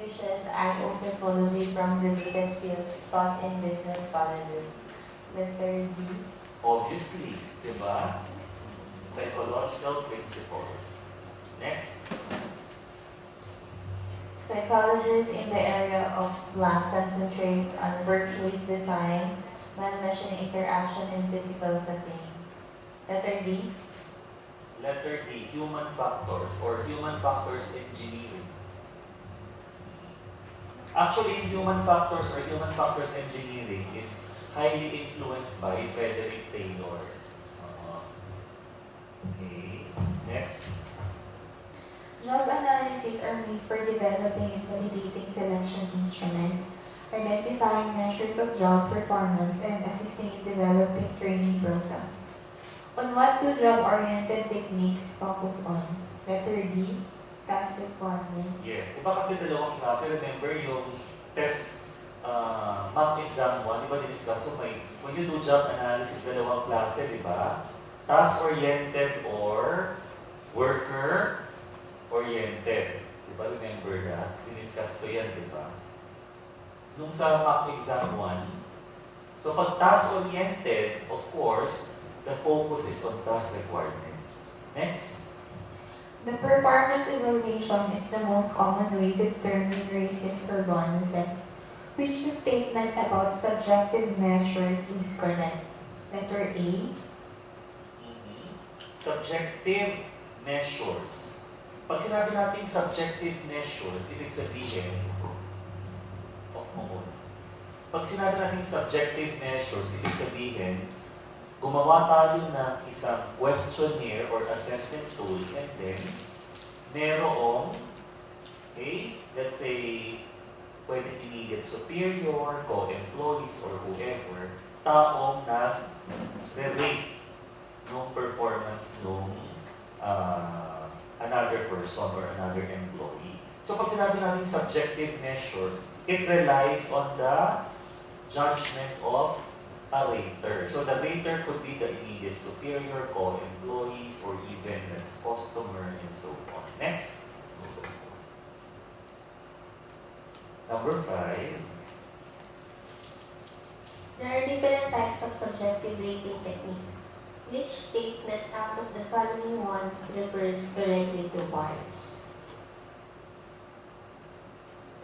distinguishes psychology from related fields taught in business colleges? Letter D. Obviously, di ba? Psychological principles. Next. Psychologists in the area of blank concentrate on workplace design, man-machine interaction, and physical fatigue. Letter D. Letter D, human factors or human factors engineering. Actually, human factors or human factors engineering is highly influenced by Frederick Taylor. Okay, next. Job analyses are made for developing and validating selection instruments, identifying measures of job performance, and assisting in developing training programs. On what do job-oriented techniques focus on? Letter D, task requirements. Yes, iba kasi dalawang klase. Remember yung test mock exam 1, di ba diniscuss ko when you do job analysis, dalawang klase, di ba? Task-oriented or worker-oriented. Di ba? Remember that? Diniscuss ko yan, di ba? Nung sa mock exam 1, so pag task-oriented, of course, the focus is on task requirements. Next. The performance evaluation is the most common way to determine raises or bonuses. Which statement about subjective measures is correct? Letter A. Subjective measures. Pag sinabi natin subjective measures, ibig sabihin, off mo muna. Pag sinabi natin subjective measures, ibig sabihin, gumawa tayo ng isang questionnaire or assessment tool and then merong, okay, let's say, pwedeng immediate superior, co-employees, or whoever, taong nag-rate nung performance nung another person or another employee. So pag sinabi natin subjective measure, it relies on the judgment of a rater. So the rater could be the immediate superior, co-employees, or even the customer, and so on. Next. Number 5. There are different types of subjective rating techniques. Which statement out of the following ones refers directly to bars?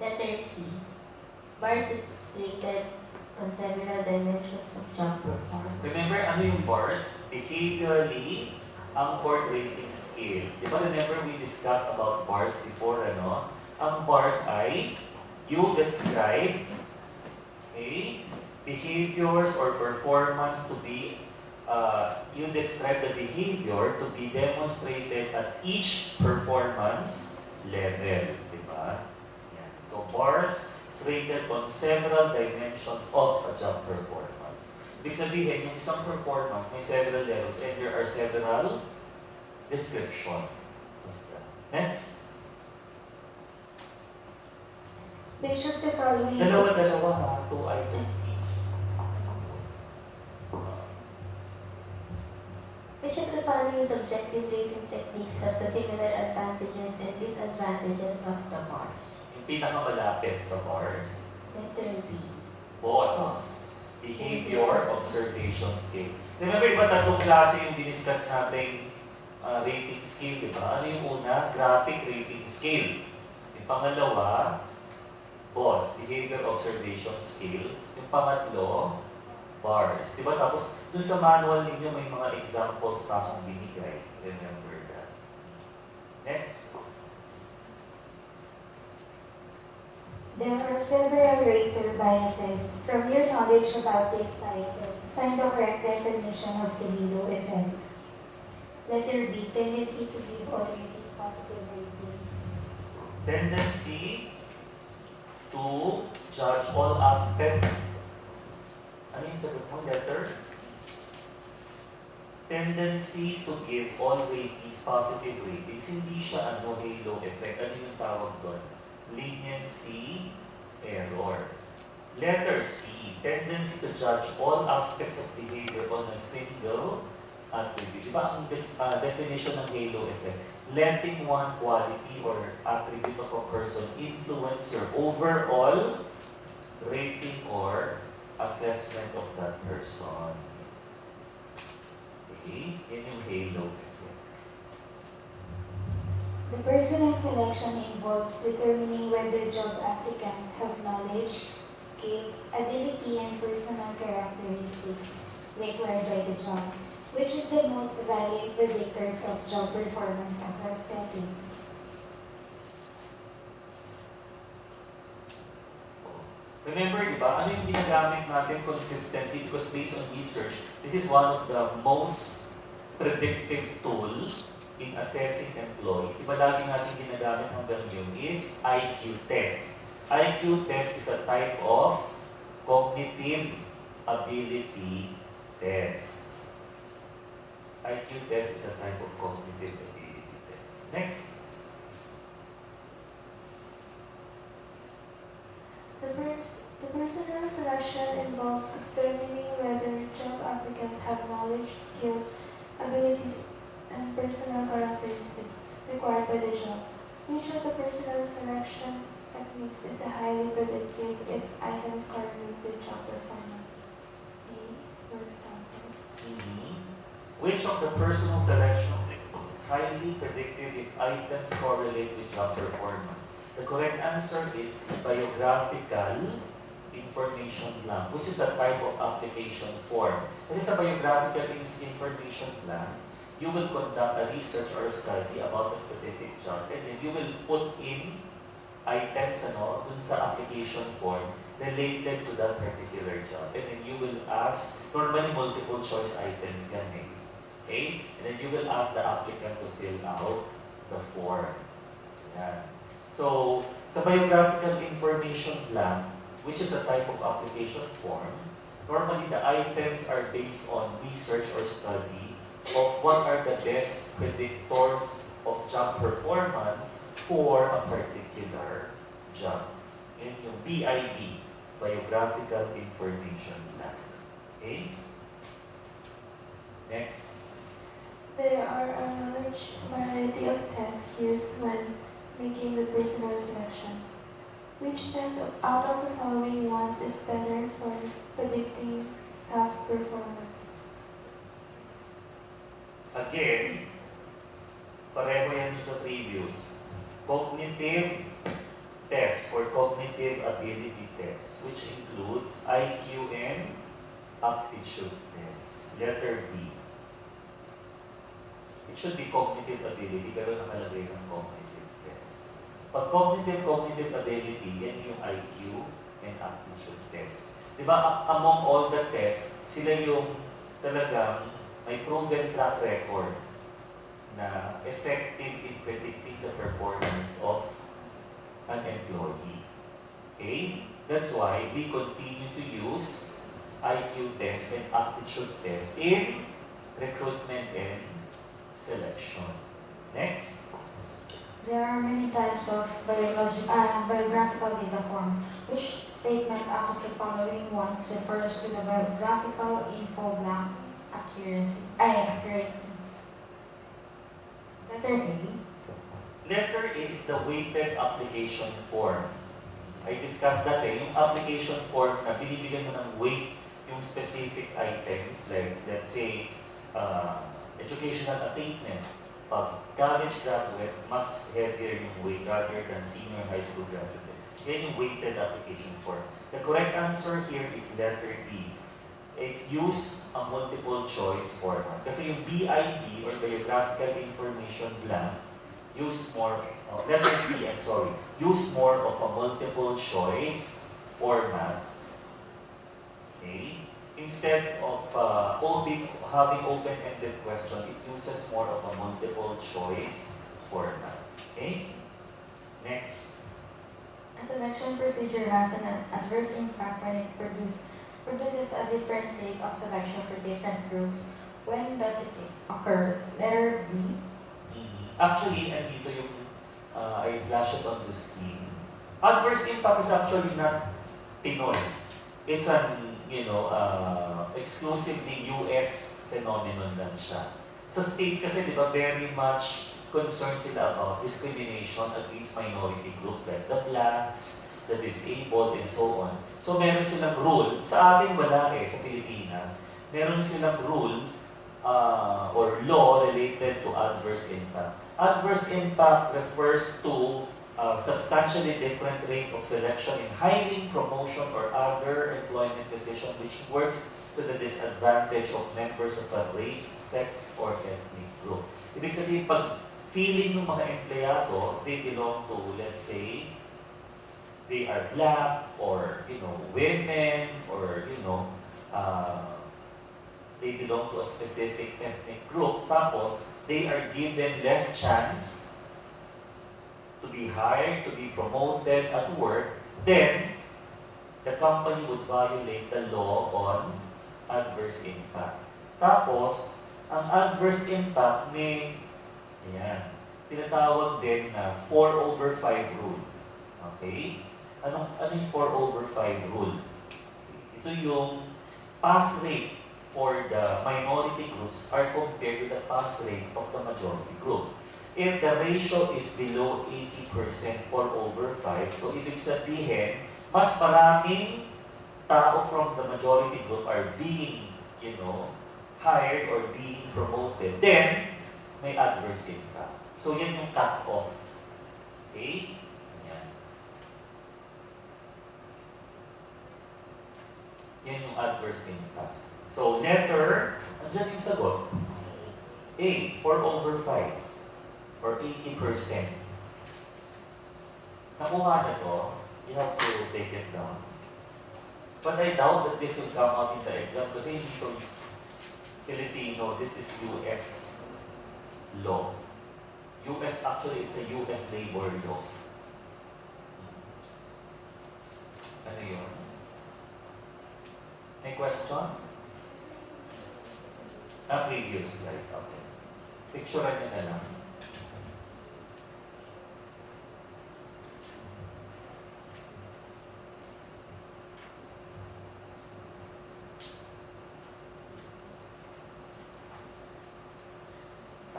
Letter C. Bars is rated on several dimensions of job performance. Remember, ano yung bars? Behaviorally anchored rating scale. Di ba, remember we discussed about bars before, ano? Ang bars ay you describe, okay, behaviors or performance to be, you describe the behavior to be demonstrated at each performance level. Di ba? Yan. So bars is rated on several dimensions of a job performance. Ibig sabihin, yung isang performance may several levels and there are several description of that. Next. Which of the following Dalawa ha, 2 items each. Which of the following subjective rating techniques has the similar advantages and disadvantages of the bars? Yung pinakamalapit sa bars. Letter B. Boss. Behavior, observation scale. Remember, di ba tatlong klase yung diniscuss nating rating scale, di ba? Ano yung una? Graphic rating scale. Yung pangalawa, boss, behavior observation scale. Yung pangatlo, bars. Di ba? Tapos, dun sa manual ninyo, may mga examples pa akong binigay. Remember that. Next. There are several rater biases. From your knowledge about these biases, find the correct definition of the halo effect. Letter B, tendency to give all ratings positive ratings. Tendency to judge all aspects. Ano yung sagot mo? Letter? Tendency to give all ratings positive ratings. Hindi siya halo effect. Ano yung tawag doon? Leniency error. Letter C, tendency to judge all aspects of behavior on a single attribute. Di ba ang definition ng halo effect? Letting one quality or attribute of a person influence your overall rating or assessment of that person. Okay? Yan yung halo effect. The personal selection involves determining whether job applicants have knowledge, skills, ability, and personal characteristics required by the job, which is the most valid predictors of job performance across settings. Remember, di ba, ano yung ginagamit natin consistently because based on research, this is one of the most predictive tool in assessing employees. Di ba lagi natin ginagamit hanggang yun is IQ test. IQ test is a type of cognitive ability test. IQ test is a type of cognitive ability test. Next. The personal selection involves determining whether job applicants have knowledge, skills, abilities, and personal characteristics required by the job. Which of the personal selection techniques is the highly predictive if items correlate with job performance? A. For examples. Which of the personal selection techniques is highly predictive if items correlate with job performance? The correct answer is biographical information blank, which is a type of application form. Kasi sa biographical information blank, you will conduct a research or a study about a specific job, and then you will put in items dun sa application form related to that particular job. And then you will ask, normally multiple choice items yan eh. Okay? And then you will ask the applicant to fill out the form. Yan. So, sa biographical information blank, which is a type of application form, normally the items are based on research or study of what are the best predictors of job performance for a particular job. Yun yung BIB, Biographical Information Blank. Okay? Next. There are a large variety of tests used when making the personal selection. Which test out of the following ones is better for predicting task performance? Again, pareho yan sa previous. Cognitive test or cognitive ability test, which includes IQ and aptitude test. Letter B. It should be cognitive ability, pero nakalagay ng cognitive test. Pag cognitive ability, yan yung IQ and aptitude test. Diba, among all the tests, sila yung talagang may proven track record na effective in predicting the performance of an employee. Okay? That's why we continue to use IQ tests and aptitude tests in recruitment and selection. Next. There are many types of biographical data forms. Which statement out of the following ones refers to the biographical info blank accurate? Letter A. Letter A is the weighted application form. I discussed that yung application form na binibigyan mo ng weight yung specific items like, let's say, educational attainment. Pag college graduate, mas heavier yung weight rather than senior high school graduate. Yan yung weighted application form. The correct answer here is letter D. It used a multiple choice format. Kasi yung BIB or Biographical Information Blank use more, letter C, I'm sorry, use more of a multiple choice format. Okay? Instead of having open-ended question, it uses more of a multiple choice format. Okay? Next. A selection procedure has an adverse impact when it produces a different rate of selection for different groups. When does it occur? Letter B. Actually, andito yung I flash it on the screen. Adverse impact is actually not Pinoy. It's an, exclusively US phenomenon lang siya. Sa States kasi, di ba, very much concerned sila about discrimination against minority groups like the blacks, the disabled, and so on. So meron silang rule. Sa atin wala sa Pilipinas. Meron silang rule or law related to adverse impact. Adverse impact refers to substantially different rate of selection in hiring, promotion, or other employment decision which works to the disadvantage of members of a race, sex, or ethnic group. Ibig sabihin, pag feeling ng mga empleyado, they belong to, let's say, they are black, or, women, or, they belong to a specific ethnic group, tapos they are given less chance to be hired, to be promoted at work, then the company would violate the law on adverse impact. Tapos, ang adverse impact may, tinatawag din na 4/5 rule. Okay? Ano yung 4/5 rule? Ito yung pass rate for the minority groups are compared with the pass rate of the majority group. If the ratio is below 80% 4/5, so ibig sabihin, mas maraming tao from the majority group are being, hired or being promoted, then may adverse impact. So yan yung cut-off. Okay? Yan. Yan yung adverse impact. So letter, andyan yung sagot. A, 4/5. Or 80%. Nakuha na to, you have to take it down. But I doubt that this will come out in the exam kasi hindi ito Filipino, this is US law. Actually, it's a US labor law. Ano yun? May question? Previous slide, okay. Picturean nyo na lang.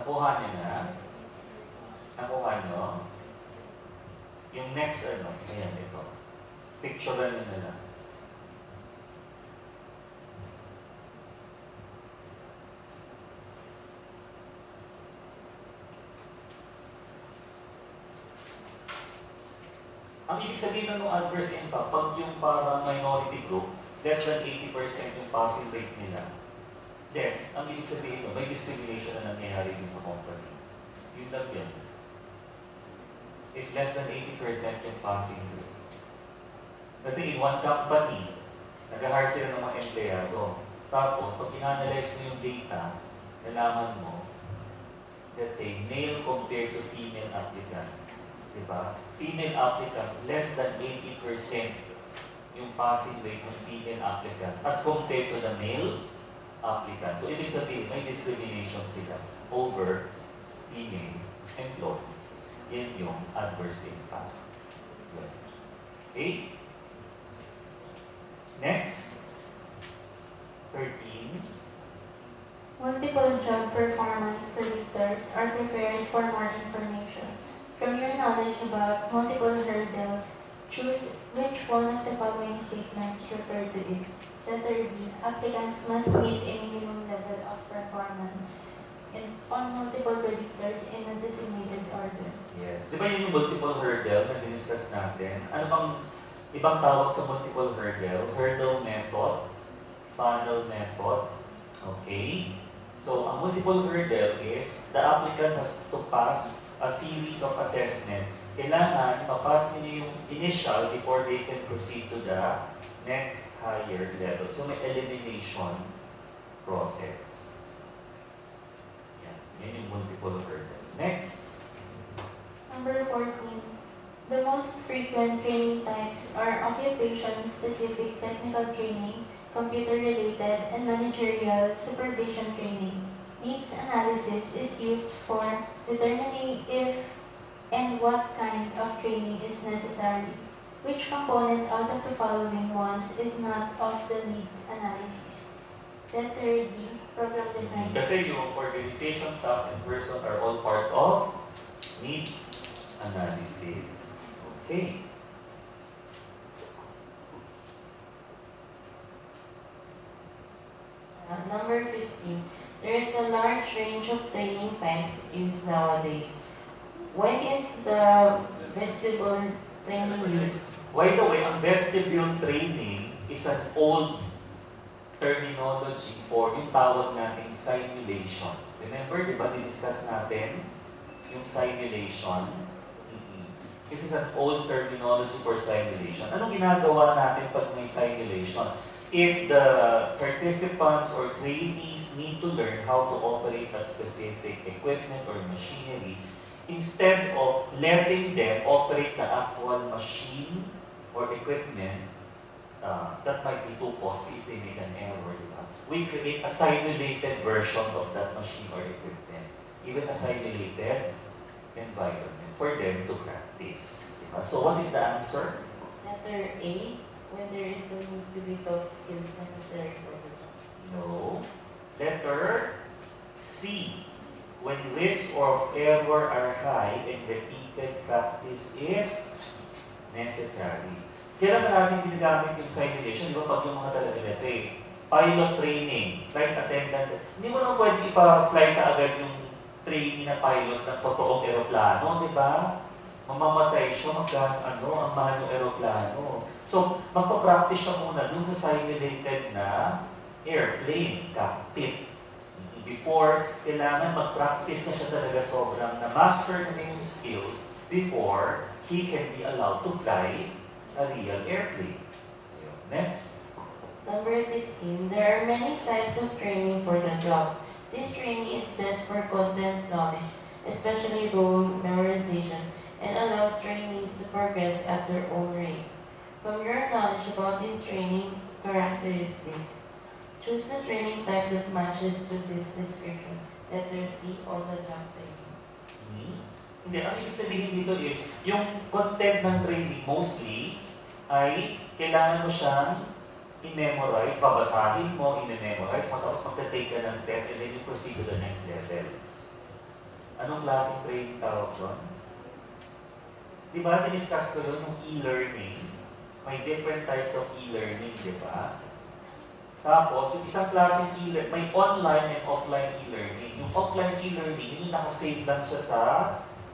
Nakuha niyo na? Nakuha niyo? Yung next, ayan, ito. Picturean niyo na lang. Ang ibig sabihin ng adverse impact, pag yung parang minority group, less than 80% yung passing rate nila, then, ang ibig sabihin may discrimination na nangyayari din sa company. Yun lang yun. If less than 80% yung passing rate. Kasi in one company, nag-hire sila ng mga empleyado. Tapos, pag in-analyze mo yung data, nalaman mo, let's say, male compared to female applicants. Diba? Female applicants, less than 80% yung passing rate ng female applicants as compared to the male applicants. So, ibig sabihin, may discrimination sila over female employees. Yan yung adverse impact. Okay? Next. 13. Multiple job performance predictors are prepared for more information. From your knowledge about multiple hurdle, choose which one of the following statements refer to it. Letter B, applicants must meet a minimum level of performance on multiple predictors in a designated order. Yes. Di ba yun yung multiple hurdle na diniscuss natin? Ano bang ibang tawag sa multiple hurdle? Hurdle method, funnel method. Okay? So, ang multiple hurdle is the applicant has to pass a series of assessment. Kailangan mapass nila yung initial before they can proceed to the next higher level. So, may elimination process. Yan yung multiple hurdle. Next. Number 14. The most frequent training types are occupation-specific technical training, computer-related, and managerial supervision training. Needs analysis is used for determining if and what kind of training is necessary. Which component out of the following ones is not of the need analysis? Letter D, program design. Kasi yung organization, task, and person are all part of needs analysis. Okay. Number 15. There is a large range of training types used nowadays. When is the vestibule training used? By the way, ang vestibule training is an old terminology for yung tawag nating simulation. Remember, di ba, discuss natin yung simulation? This is an old terminology for simulation. Anong ginagawa natin pag may simulation? If the participants or trainees need to learn how to operate a specific equipment or machinery, instead of letting them operate the actual machine or equipment, that might be too costly if they make an error, diba? We create a simulated version of that machine or equipment, even a simulated environment for them to practice. Diba? So what is the answer? Letter A. Whether is the need to be taught skills necessary for the job. No. Letter C. When risk of error are high and repeated practice is necessary. Kailan ba natin ginagamit yung simulation? Di ba pag yung mga talaga, let's say, pilot training, flight attendant, hindi mo naman pwede ipa-fly ka agad yung trainee na pilot ng totoong aeroplano, di ba? Mamamatay siya, ang mahal ng aeroplano. So, magpa-practice siya muna dun sa simulated na airplane, cockpit. Before, kailangan mag-practice na siya talaga sobrang na-master na yung skills before he can be allowed to fly a real airplane. Next. Number 16. There are many types of training for the job. This training is best for content knowledge, especially role memorization, and allows trainees to progress at their own rate. From your knowledge about these training characteristics, choose the training type that matches to this description. Letter C, on-the-job training. Hindi, ang ibig sabihin dito is, yung content ng training mostly ay kailangan mo siyang i-memorize, babasahin mo, i-memorize, matapos magta-take ka ng test and then you proceed to the next level. Anong klaseng training tawag doon? Di ba, diniscuss ko doon yung e-learning. May different types of e-learning, di ba? Tapos, yung isang klaseng e-learning, may online and offline e-learning. Yung offline e-learning, yung nakasave lang siya sa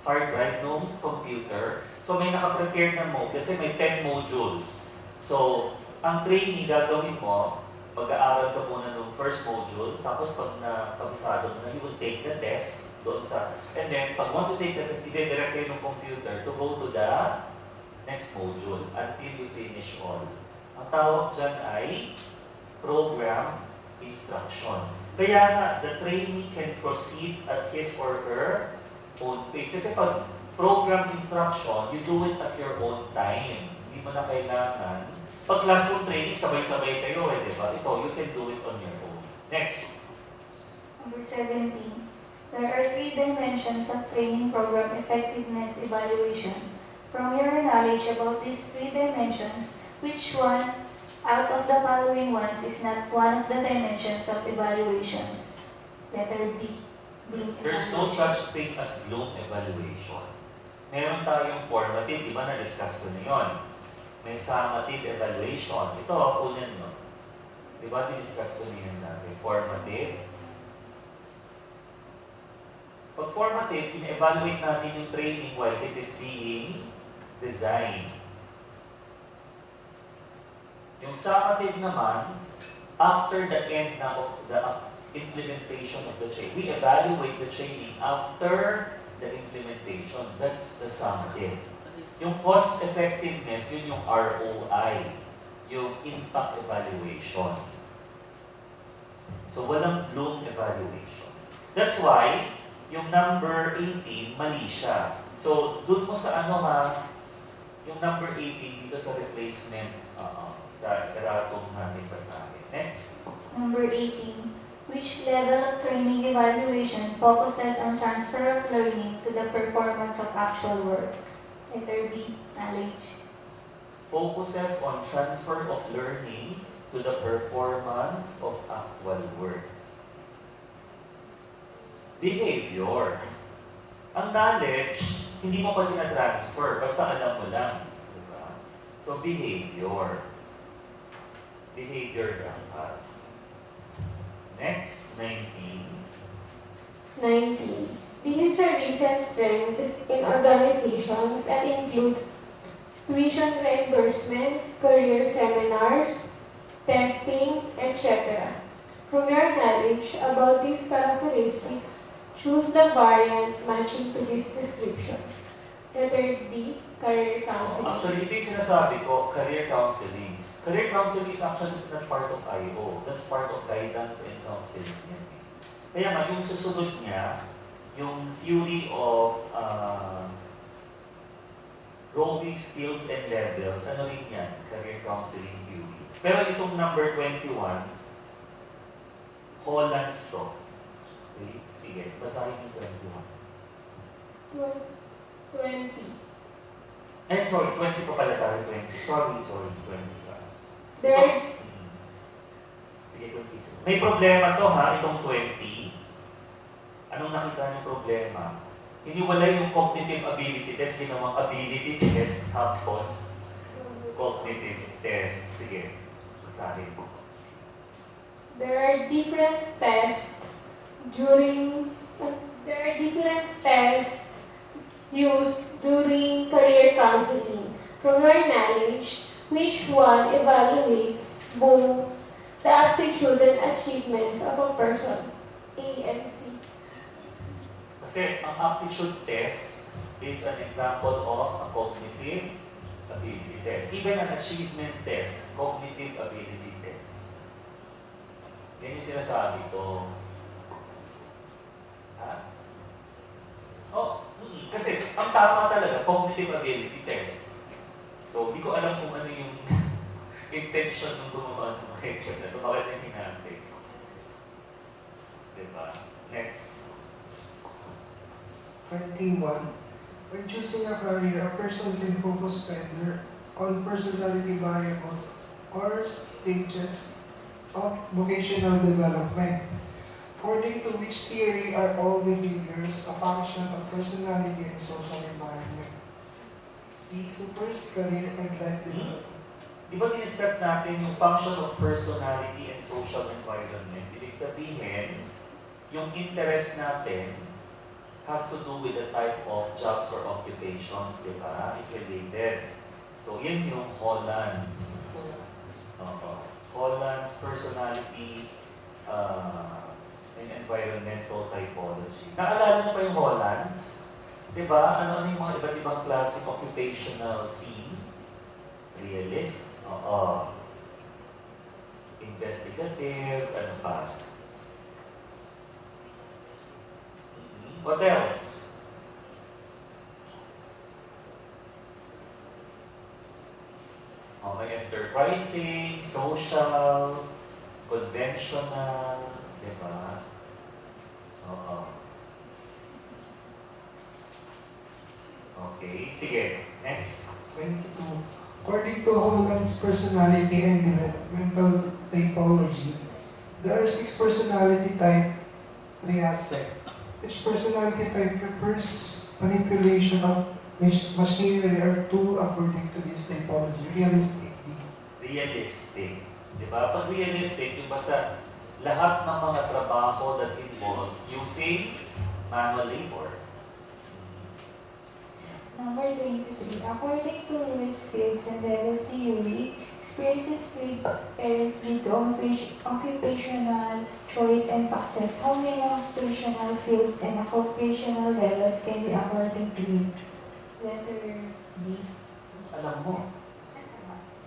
hard drive ng computer. So, may nakaprepare na mode. Let's say may 10 modules. So, ang training gagawin mo, mag-aaral ka muna ng first module, tapos pag napabisado mo na, you will take the test doon sa, and then, pag once you take the test, i-direct kayo ng computer to go to the next module until you finish all. Ang tawag dyan ay program instruction. Kaya nga, the trainee can proceed at his or her own pace. Kasi pag program instruction, you do it at your own time. Hindi mo na kailangan. Pag classroom training, sabay-sabay kayo di ba? Ito, you can do it on your own. Next. Number 17. There are 3 dimensions of training program effectiveness evaluation. From your knowledge about these 3 dimensions, which one out of the following ones is not one of the dimensions of evaluations? Letter B. Bloom There's no evaluation. such thing as Bloom evaluation. Meron tayong formative, di ba na-discuss ko na yun? May summative evaluation. Ito, kunin mo. Di ba, diniscuss ko niyan natin. Formative. Pag formative, in-evaluate natin yung training while it is being designed. Yung summative naman, after the end na of the implementation of the training, we evaluate the training after the implementation. That's the summative. Yung cost effectiveness, yun yung ROI, yung impact evaluation. So, walang Bloom evaluation. That's why, yung number 18, mali siya. So, dun mo sa yung number 18 dito sa replacement, sa eratong natin basahin. Next. Number 18. Which level of training evaluation focuses on transfer of learning to the performance of actual work? Letter B. Knowledge. Focuses on transfer of learning to the performance of actual work. Behavior. Ang knowledge, hindi mo pa tina-transfer, basta alam mo lang. Diba? So, behavior. Behavior dapat. Next, 19. 19. This is a recent trend in organizations and includes tuition reimbursement, career seminars, testing, etc. From your knowledge about these characteristics, choose the variant matching to this description. Letter D, career counseling. Actually, ito yung sinasabi ko, career counseling. Career counseling is actually not part of IO. That's part of guidance and counseling. Yan. Kaya nga, yung susunod niya, yung theory of growing skills and levels, ano rin yan? Career counseling theory. Pero itong number 21, Holland's law. Okay, sige, basahin yung 21. 20. Sorry, 20 pa pala tayo, 20. Sorry, 20 pa. There, Sige, 22. May problema to ha, itong 20. Anong nakita niyong problema? Hiniwalay yung cognitive ability test, ginawang ability test, tapos cognitive test. Sige, basahin po. there are different tests used during career counseling. From your knowledge, which one evaluates both the aptitude and achievements of a person? A and C. Kasi ang aptitude test is an example of a cognitive ability test. Even an achievement test, cognitive ability test. Yan yung sinasabi ko. Ha? Kasi ang tama talaga, cognitive ability test. So, di ko alam kung ano yung intention ng gumawa ng mga ito na ito. Bakit na hinante? Diba? Next. 21. When choosing a career, a person can focus better on personality variables or stages of vocational development. According to which theory are all behaviors a function of personality and social environment? C. First, career and life development. Di ba diniscuss natin yung function of personality and social environment? Ibig sabihin, yung interest natin has to do with the type of jobs or occupations, di ba? Is related. So, yan yung Holland's. Holland's personality and environmental typology. Naalala niyo pa yung Holland's? Di ba? Ano yung mga iba't ibang classic occupational theme? Realist? Investigative? Ano pa? What else? May enterprising, social, conventional, di ba? Okay, sige. Next. 22. According to Holland's personality and developmental typology, there are 6 personality type reassets. Each personality type prefers manipulation of machinery or tool according to this typology. Realistic. Realistic. Di ba? Pag realistic, yung basta lahat ng mga trabaho that involves using manual labor. Number 23. According to Lewis Fields and Level Theory, experiences with parents lead to occupational choice and success. How many occupational fields and occupational levels can be according to you? Letter B. Alam mo.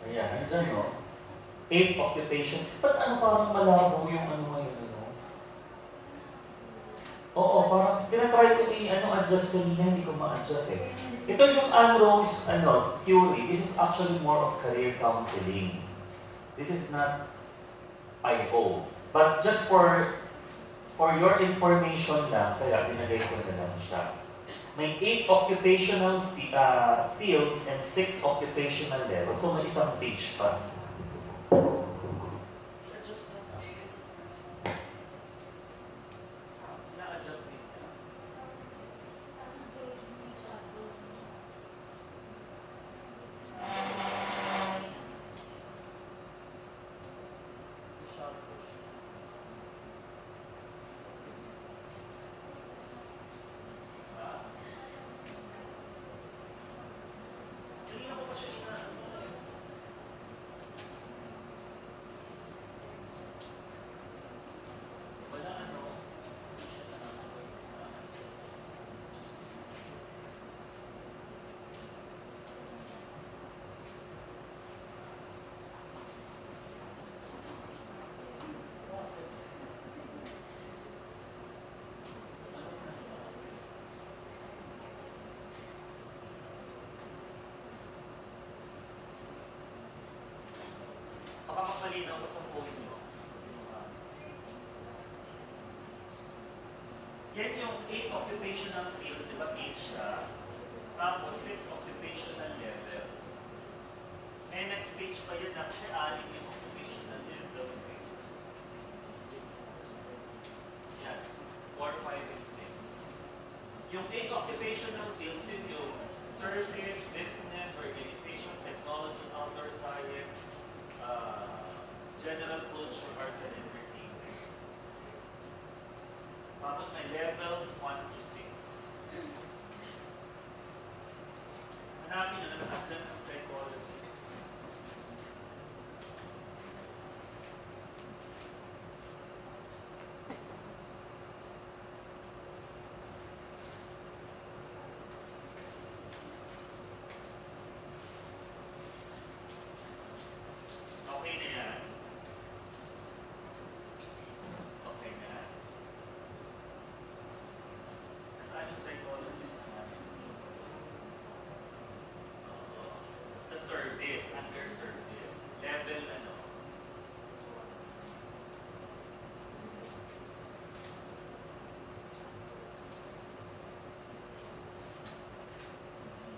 Ayan, andyan no? 8 occupation. Ba't parang malabo yung ngayon, Oo, parang tinatry ko adjust kanina, hindi ko ma-adjust eh. Ito yung Unrose theory. This is actually more of career counseling. This is not IO. But just for your information lang, kaya dinagay ko na lang siya. May 8 occupational fields and 6 occupational levels. So may isang page pa. malinaw pa sa phone nyo. Yan yung 8 occupational fields, di ba 8 siya? Tapos 6 occupational levels. And next page pa yun na kasi 6 yung occupational levels. Yan, 4, 5, and 6. Yung 8 occupational fields, yun yung service, business, organization, technology, outdoor science, general culture, arts, and entertainment. Tapos may levels 1 to 6. Hanapin nyo na sa Adlan ng Psychologists. Okay na yan. Okay na. Nasaan yung psychologist naman? Sa service, under service. Level ano?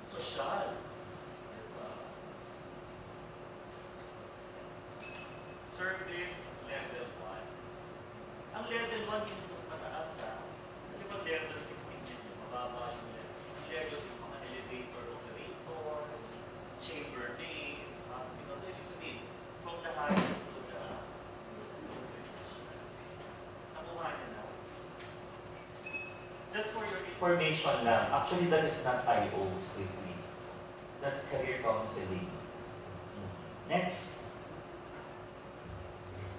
Social. Diba? Service, level 1. Ang level 1 yung mas mataas ha. Kasi pag level 16 din yung mababa yung level. Ang level 6 mga elevator operators, chambermaids, hospitals. So ibig sabihin, from the highest to the lowest. Nakuha niya na. Just for your information lang, actually that is not IO strictly. That's career counseling. Next.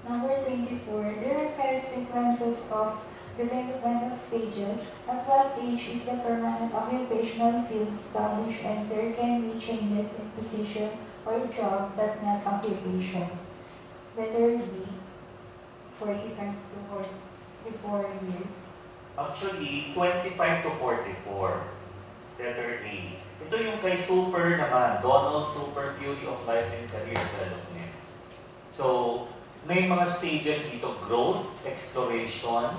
Number 24, there are 5 sequences of developmental stages. At what age is the permanent occupational field established and there can be changes in position or job but not occupation? Letter B, 45 to 44 years. Actually, 25 to 44. Letter A. Ito yung kay Super naman, Donald Super Theory of Life and Career Development. So, may mga stages dito, growth, exploration,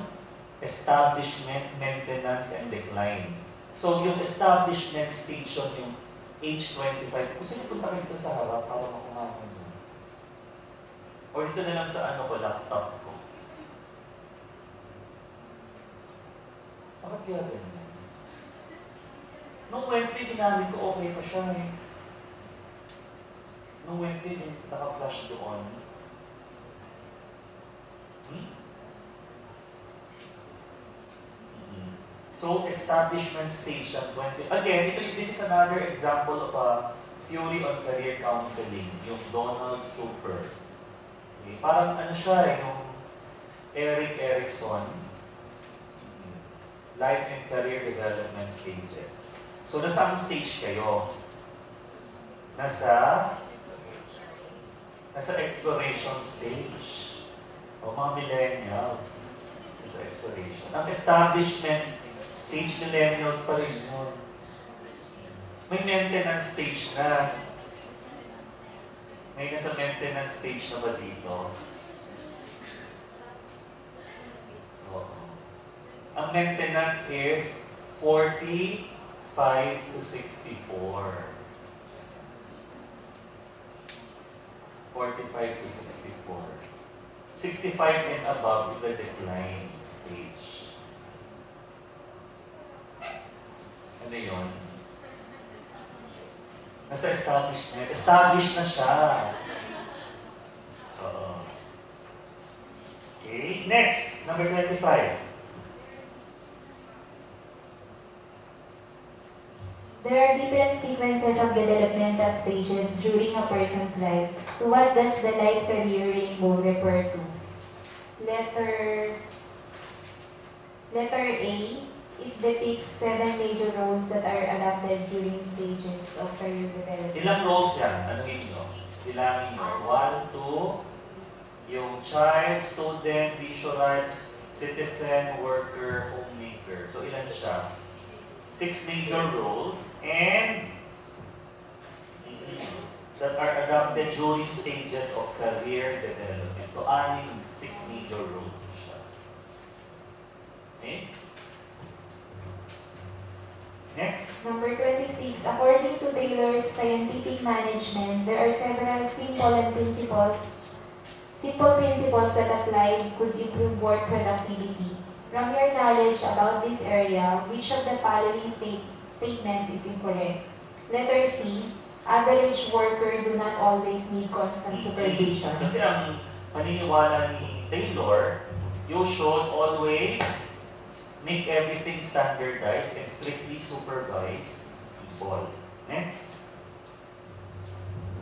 establishment, maintenance, and decline. So, yung establishment stage yun, yung age 25. Gusto niyo punta kayo dito sa harap para makuha nyo. Or dito na lang sa ano ko, laptop ko. Bakit kaya ganyan? Nung Wednesday, ginamit ko, okay pa siya eh. Nung Wednesday, naka-flash doon. So, establishment stage at 20. Again, this is another example of a theory on career counseling, yung Donald Super. Okay. Parang ano siya yung Erik Erikson, Life and Career Development Stages. So, nasa ang stage kayo? Nasa exploration stage. O mga millennials. Nasa exploration. Ang establishment stage, millennials pa rin yun. May maintenance stage na. May nasa maintenance stage na ba dito? Oo. Ang maintenance is 45 to 64. 45 to 64. 65 and above is the decline stage. Ano yun? Nasa establishment. Established na siya. Oo. Okay, next, number 25. There are different sequences of developmental stages during a person's life. To what does the life career rainbow refer to? Letter A, it depicts 7 major roles that are adopted during stages of career development. Ilang roles yan? Anuhin nyo? Bilangin nyo. 1, 2, yung child, student, leisure rights, citizen, worker, homemaker. So ilan siya? 6 major roles and that are adopted and then during stages of career development. So, 6 major roles siya. Okay? Next. Number 26, according to Taylor's scientific management, there are several simple principles that applied could improve work productivity. From your knowledge about this area, which of the following statements is incorrect? Letter C, average worker do not always need constant supervision. Kasi ang paniniwala ni Taylor, you should always make everything standardized and strictly supervise people. Next.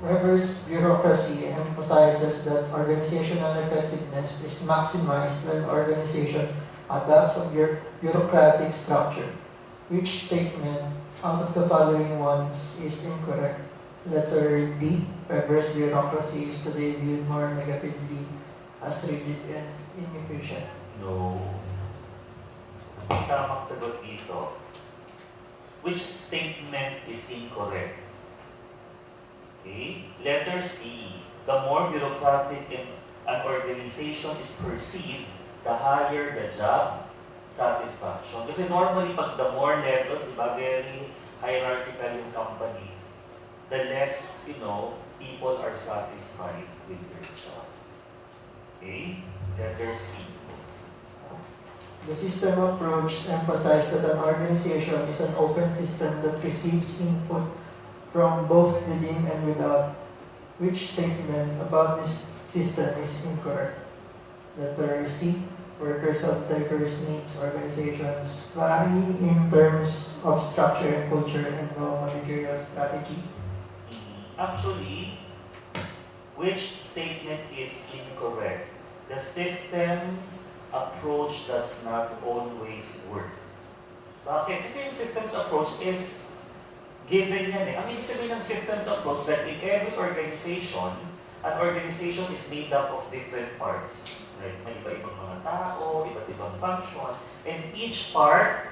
Weber's bureaucracy emphasizes that organizational effectiveness is maximized when organization adopts a bureaucratic structure. Which statement out of the following ones is incorrect? Letter D. Weber's bureaucracy is today viewed more negatively as rigid and inefficient. No. Ang tamang sagot dito, which statement is incorrect? Okay? Letter C, the more bureaucratic an organization is perceived, the higher the job satisfaction. Kasi normally, pag the more levels, diba, very hierarchical yung company, the less, people are satisfied with their job. Okay? Letter C. The system approach emphasized that an organization is an open system that receives input from both within and without. Which statement about this system is incorrect? Letter C. Workers have diverse needs. Organizations vary in terms of structure and culture and no managerial strategy. Actually, which statement is incorrect? The system's approach does not always work. Bakit? Kasi yung systems approach is given yan eh. Ang ibig sabihin ng systems approach that in every organization, an organization is made up of different parts. Right? May iba-ibang mga tao, iba't ibang function, and each part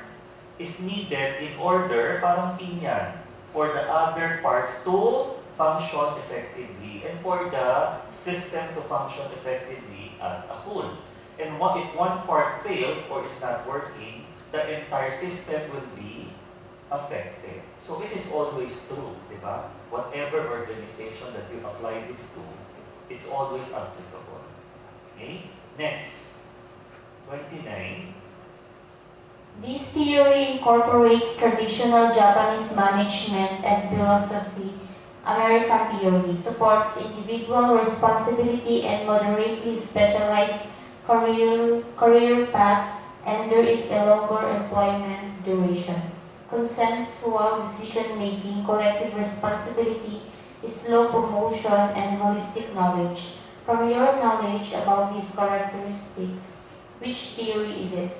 is needed in order, parang team yan, for the other parts to function effectively and for the system to function effectively as a whole. And if one part fails or is not working, the entire system will be affected. So it is always true, di ba? Whatever organization that you apply this to, it's always applicable. Okay? Next. 29. This theory incorporates traditional Japanese management and philosophy. American theory supports individual responsibility and moderately specialized career path, and there is a longer employment duration. Consensual decision-making, collective responsibility, slow promotion, and holistic knowledge. From your knowledge about these characteristics, which theory is it?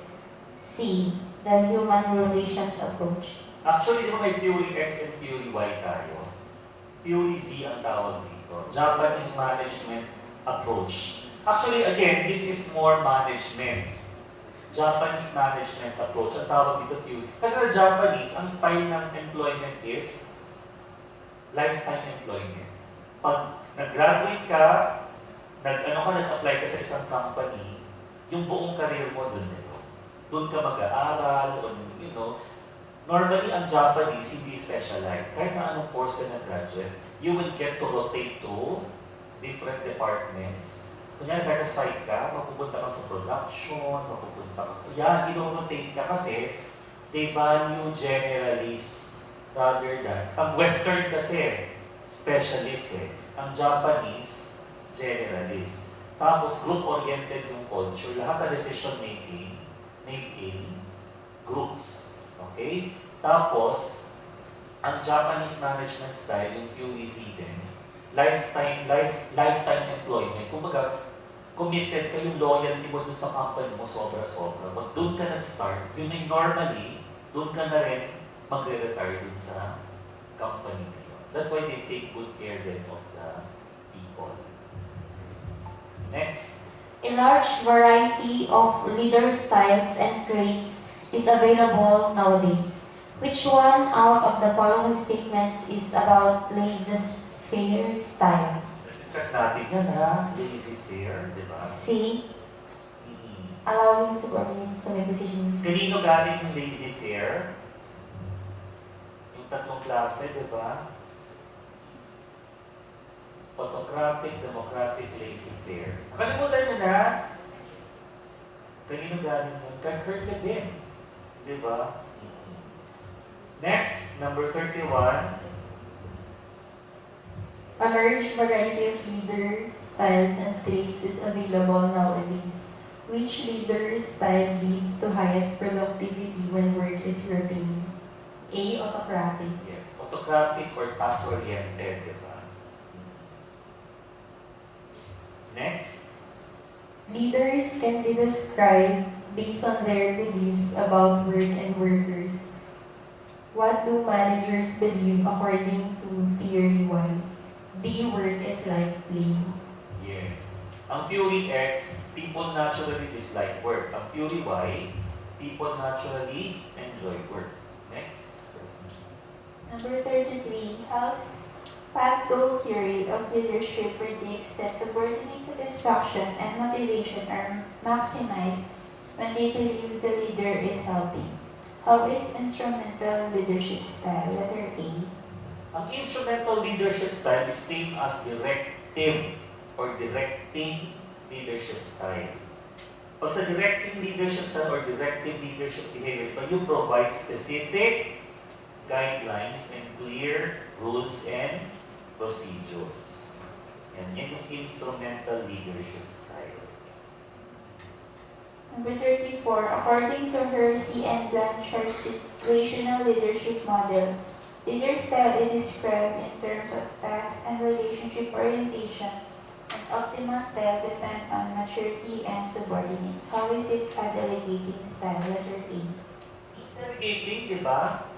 C. The human relations approach. Actually, di ba may theory X and theory Y tayo? Theory Z ang tawag dito. Japanese management approach. Actually, again, this is more management. Japanese management approach. Ang tawag dito theory. Kasi sa Japanese, ang style ng employment is lifetime employment. Pag nag-graduate ka, nag-apply ka sa isang company, yung buong career mo dun. Doon ka mag-aaral, normally ang Japanese hindi specialized. Kahit na anong course ka nag-graduate, you will get to rotate to different departments. Kunyari, kahit site ka, mapupunta ka sa production, mapupunta ka sa... Yan, ino-rotate ka kasi they value generalists rather than... Ang Western kasi, specialist eh. Ang Japanese, generalist. Tapos, group-oriented yung culture. Lahat ng decision-making made in groups. Okay? Tapos, ang Japanese management style, yung theory Z din, lifetime employment. Kumbaga, committed ka, yung loyalty mo dun sa company mo, sobra-sobra. Pag dun ka nag-start, yun ay normally, dun ka na rin magre-retire dun sa company na yun. That's why they take good care then of the people. Next. A large variety of leader styles and traits is available nowadays. Which one out of the following statements is about laissez-faire style? natin yan ha, laissez-faire, di ba? C. Mhm. Allowing subordinates to make decisions. Kanino galing yung laissez-faire? Yung tatlong klase, di ba? Autocratic, democratic, laissez-faire. Nakalimutan nyo na? Kanino galing yun? Kay Kurt Levin. Di ba? Next, number 31. A large variety of leader styles and traits is available nowadays. Which leader style leads to highest productivity when work is routine? A. Autocratic. Yes, autocratic or task-oriented, di ba? Next, Leaders can be described based on their beliefs about work and workers. What do managers believe according to Theory 1? D. Work is like play. yes. Ang Theory X, people naturally dislike work. Ang Theory Y, people naturally enjoy work. Next. Number 33. House Path Goal Theory of Leadership predicts that subordinate satisfaction and motivation are maximized when they believe the leader is helping. How is instrumental leadership style? Letter A. Ang instrumental leadership style is same as directive or directing leadership style. Pag sa directing leadership style or directive leadership behavior, you provide specific guidelines and clear rules and procedures. Yan yung instrumental leadership style. Number 34. According to Hersey and Blanchard's situational leadership model, leader style is described in terms of task and relationship orientation, and optimal style depend on maturity and subordinates. How is it a delegating style? Letter A. Delegating, di ba?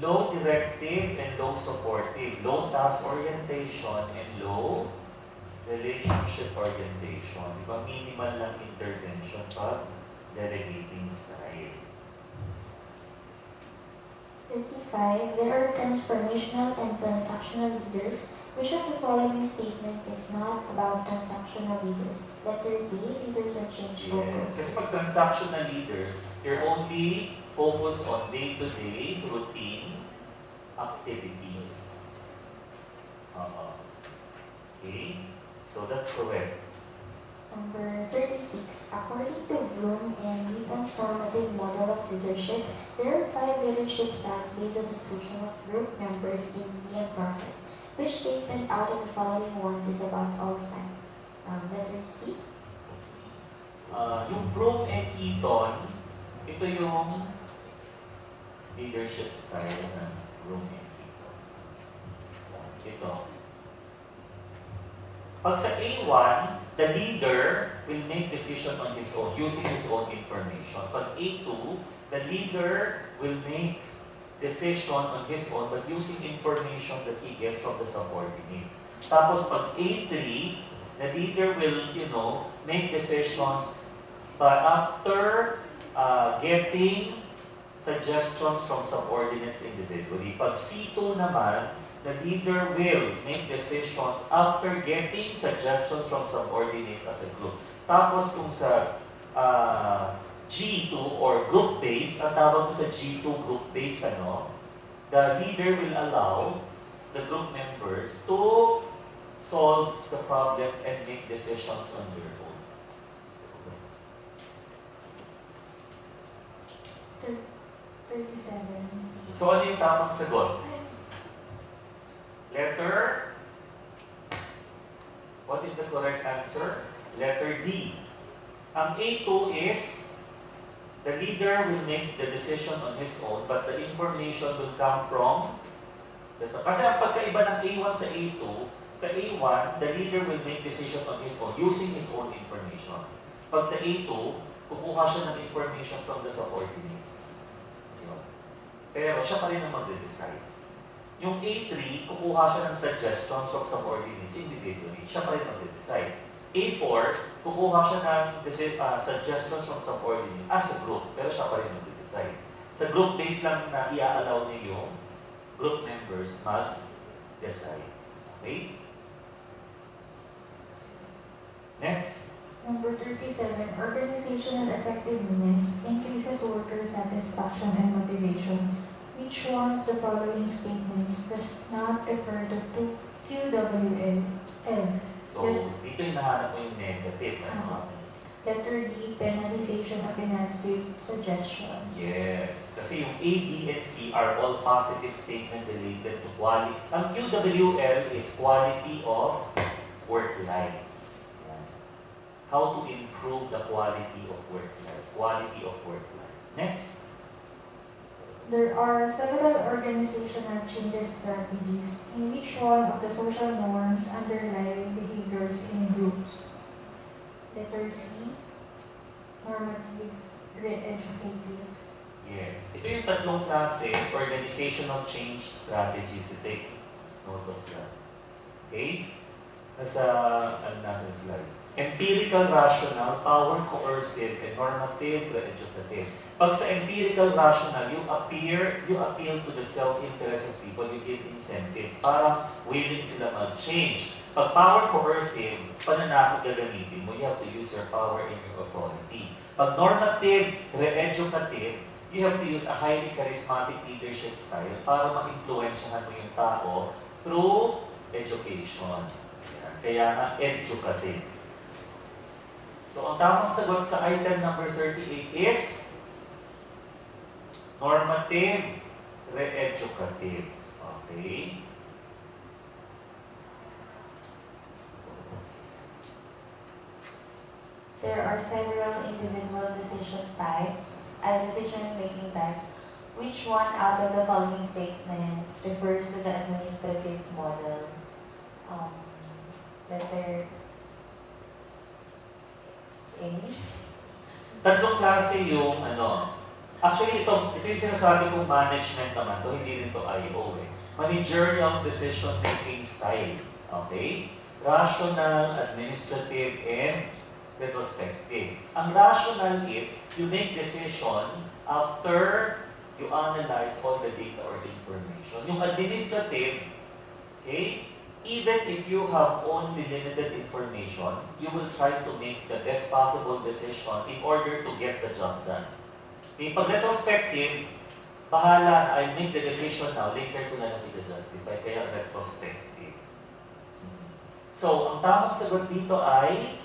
Low directive and low supportive. Low task orientation and low relationship orientation. Di ba? Minimal lang intervention pag delegating style. 35. There are transformational and transactional leaders. Which of the following statement is not about transactional leaders? Letter B. Leaders are change Yes. focused. Kasi pag transactional leaders, you're only focused on day-to-day routine activities. Okay? So that's correct. Number 36. According to Bloom and Newton's normative model of leadership, there are 5 leadership styles based on the inclusion of group members in the process. Which statement out of the following ones is about all style? Letter C. Yung Broom and Eaton, ito yung leadership style ng Broom and Eaton. Ito. Pag sa A1, the leader will make decision on his own, using his own information. Pag A2, the leader will make decision on his own but using information that he gets from the subordinates. Tapos pag A3, the leader will, make decisions but after getting suggestions from subordinates individually. Pag C2 naman, the leader will make decisions after getting suggestions from subordinates as a group. Tapos kung sa G2 or group-based, ang tawag ko sa G2 group-based, the leader will allow the group members to solve the problem and make decisions on their own. 37. So ano yung tamang sagot? Letter? What is the correct answer? Letter D. Ang A2 is the leader will make the decision on his own but the information will come from kasi ang pagkaiba ng A1 sa A2, sa A1, the leader will make decision on his own using his own information. Pag sa A2, kukuha siya ng information from the subordinates. Yun. Pero siya pa rin ang magde-decide. Yung A3, kukuha siya ng suggestions from subordinates individually. Siya pa rin magde-decide. A4, kukuha siya ng suggestions from subordinates as a group, pero siya pa rin magde-decide. Sa group-based lang na i-allow niyo yung group members mag-decide. Okay? Next. Number 37, organizational effectiveness increases worker satisfaction and motivation. Which one of the following statements does not refer to QWL? So, dito hinahanap mo yung negative. Ano? Letter D, penalization of inadequate suggestions. Yes. Kasi yung A, B, and C are all positive statement related to quality. Ang QWL is quality of work life. Yan. How to improve the quality of work life. Quality of work life. Next. There are several organizational changes strategies in which one of the social norms underlie behaviors in groups. Letter C, normative, re-educative. Yes. Ito yung tatlong klase, organizational change strategies. You take note of that. Okay? Nasa, ano natin slides. Empirical, rational, power, coercive, and normative, re-educative. Pag sa empirical, rational, you appeal to the self-interest of people, you give incentives para willing sila mag-change. Pag power, coercive, pananakot gagamitin mo, you have to use your power and your authority. Pag normative, re-educative, you have to use a highly charismatic leadership style para ma-influensyahan mo yung tao through education. Kaya nga, educative. So, ang tamang sagot sa item number 38 is normative, re-educative. Okay? There are several individual decision-making types. Which one out of the following statements refers to the administrative model? Letter A. Tatlong klase yung actually ito yung sinasabi kong management naman to, hindi rin to IO eh. Managerial decision making style. Okay? Rational, administrative, and retrospective. Ang rational is you make decision after you analyze all the data or information. Yung administrative, okay, even if you have only limited information, you will try to make the best possible decision in order to get the job done. Okay, pag retrospective, bahala na, I'll make the decision now, later ko na lang i-justify, kaya retrospective. So, ang tamang sagot dito ay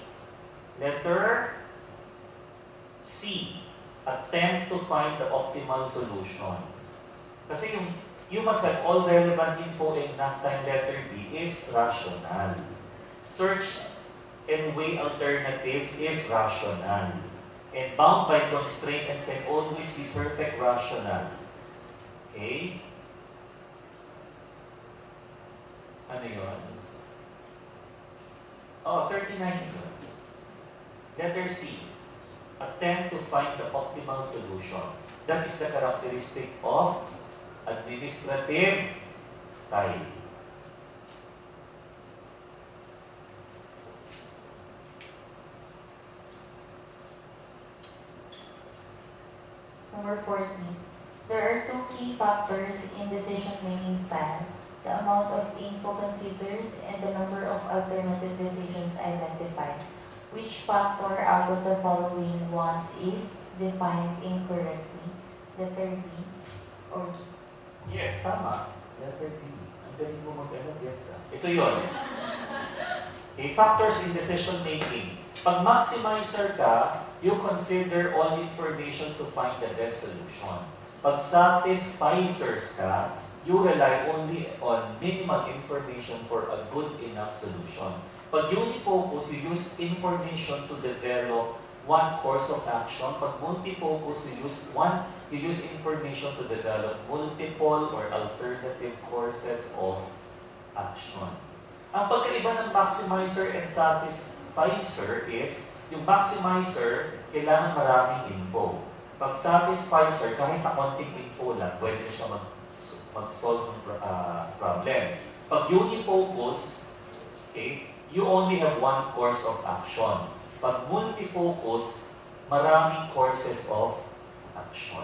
letter C, attempt to find the optimal solution. Kasi you must have all relevant info and enough time. Letter B is rational. Search and weigh alternatives is rational. And bound by constraints and can always be perfect rational. Okay? Ano yun? Oh, 39 yun. Letter C, attempt to find the optimal solution. That is the characteristic of administrative style. Number 40. There are two key factors in decision-making style: the amount of info considered and the number of alternative decisions identified. Which factor out of the following ones is defined incorrectly? Letter B or D? Yes, tama. Letter B. Ang galing mo mag-guess. Ito yun. Okay, factors in decision making. Pag maximizer ka, you consider all information to find the best solution. Pag satisficers ka, you rely only on minimal information for a good enough solution. Pag unifocus, you use information to develop one course of action. Pag multifocus, you use information to develop multiple or alternative courses of action. Ang pagkaiba ng maximizer and satisficer is, yung maximizer, kailangan maraming info. Pag satisficer, kahit na konting info lang, pwede na siya mag-solve ng problem. Pag unifocus, okay, you only have one course of action. Pag multifocus, maraming courses of action.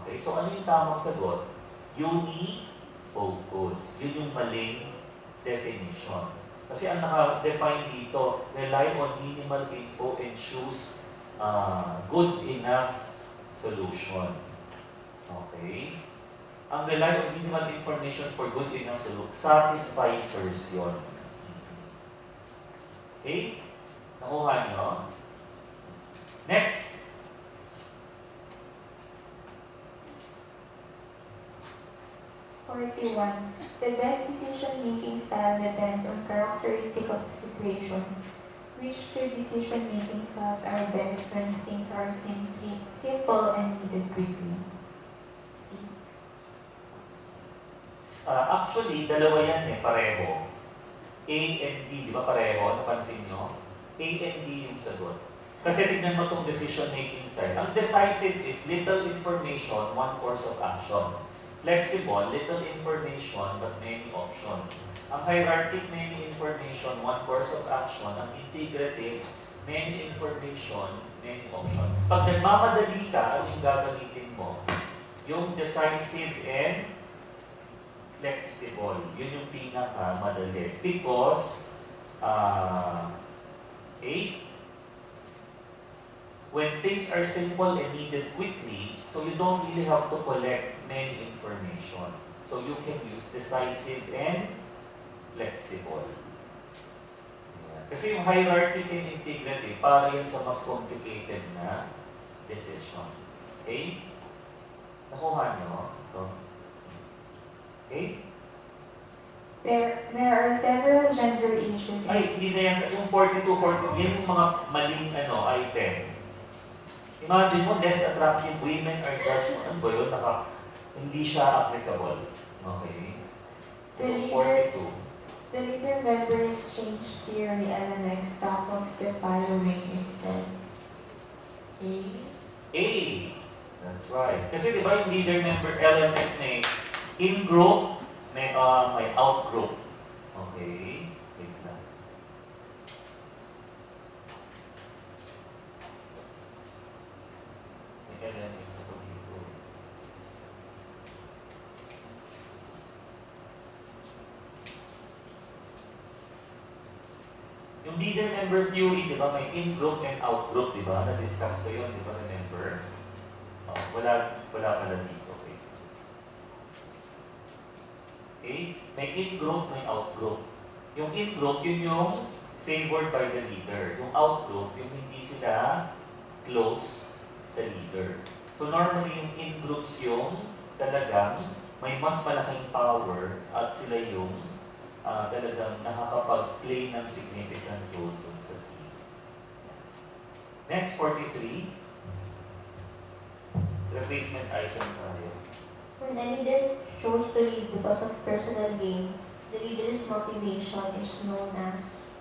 Okay, so ano yung tamang sagot? Unifocus. Yun yung maling definition. Kasi ang naka-define dito, rely on minimal info and choose good enough solution. Okay? Ang rely on minimal information for good enough solution, satisficers yun. Okay? Nakuha nyo? Next. The best decision-making style depends on characteristic of the situation. Which two decision-making styles are best when things are simple and needed quickly? C. Actually, dalawa yan pareho. A and D, di ba pareho? Napansin nyo? A and D yung sagot. Kasi tignan mo itong decision-making style. Ang decisive is little information, one course of action. Flexible, little information, but many options. Ang hierarchic, many information, one course of action. Ang integrative, many information, many options. Pag nagmamadali ka, ano yung gagamitin mo? Yung decisive and flexible. Yun yung pinaka-madali. Because, when things are simple and needed quickly, so you don't really have to collect many information. So you can use decisive and flexible. Yeah. Kasi yung hierarchic and integrative, para yan sa mas complicated na decisions. Okay? Nakuha nyo? Ito. Okay? There are several gender issues. Ay, hindi na yan. Yung 42, 40, yan yung mga maling item. Imagine mo, less attractive women are judged. Ano ba yun? Hindi siya applicable. Okay? So, 42. The leader-member exchange theory LMX tackles the following instead. A. A. That's right. Kasi di ba yung leader-member LMX may in-group, may out-group. Okay? Wait lang. May LMX ako dito. Yung leader-member theory, di ba, may in-group and out-group, di ba? Na-discuss ko yun, di ba, remember? Wala pala dito. Okay? Okay? May in-group, may out-group. Yung in-group, yun yung favored by the leader. Yung out-group, yung hindi sila close sa leader. So normally, yung in-groups yung talagang may mas malaking power at sila yung talagang nakakapag-play ng significant role dun sa team. Next, 43. Replacement item tayo. When a leader chose to lead because of personal gain, the leader's motivation is known as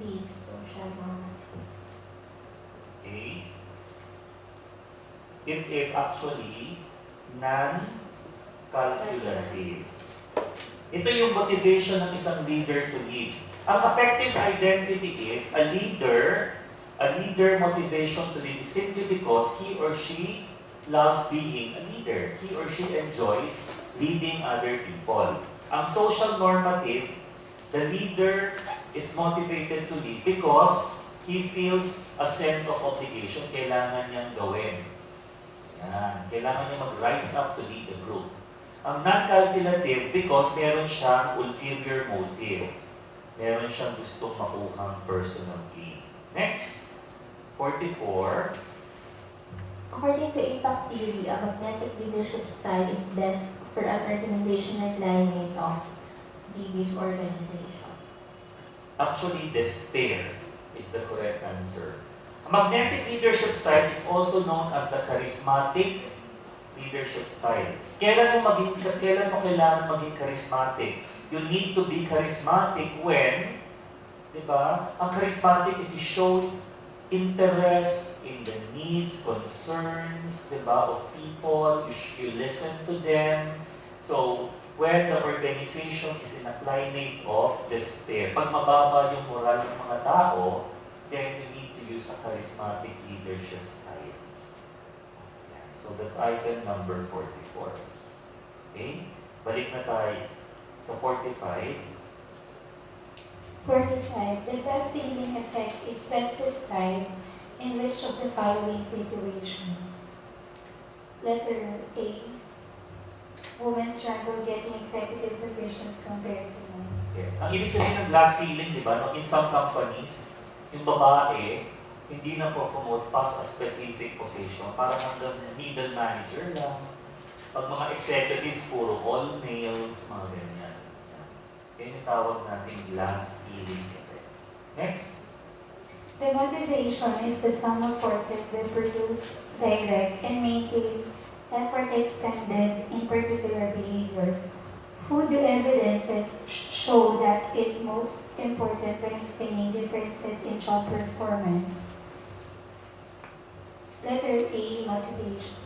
B. Social normative. Okay? It is actually non-calculative. Ito yung motivation ng isang leader to lead. Ang effective identity is a leader motivation to lead is simply because he or she loves being a leader. He or she enjoys leading other people. Ang social normative, the leader is motivated to lead because he feels a sense of obligation. Kailangan niyang gawin. Yan. Kailangan niya mag-rise up to lead the group. Ang non-calculative because meron siyang ulterior motive. Meron siyang gustong makuhang personal gain. Next, 44. According to impact theory, a magnetic leadership style is best for an organizational climate of this organization. Actually, despair is the correct answer. A magnetic leadership style is also known as the charismatic leadership style. Kailan mo kailangan maging charismatic? You need to be charismatic when, di ba? Ang charismatic is you show interest in the needs, concerns, di ba, of people. You listen to them. So, when the organization is in a climate of despair, pag mababa yung moral ng mga tao, then you need to use a charismatic leadership style. So that's item number 44. Okay? Balik na tayo Sa 45, 45. The best ceiling effect is best described in which of the following situation? Letter A. Women struggle getting executive positions compared to men. yes. Ang ibig sabihin ng glass ceiling, di ba, no? In some companies, yung babae, hindi na po-promote past a specific position. Parang hanggang middle manager lang. Pag mga executives, puro all males, mga ganyan. Yan yung tawag natin glass ceiling effect. Next. The motivation is the sum of forces that produce, direct, and maintain effort expended in particular behaviors. Who do evidences show that is most important when explaining differences in job performance? Letter A, motivation.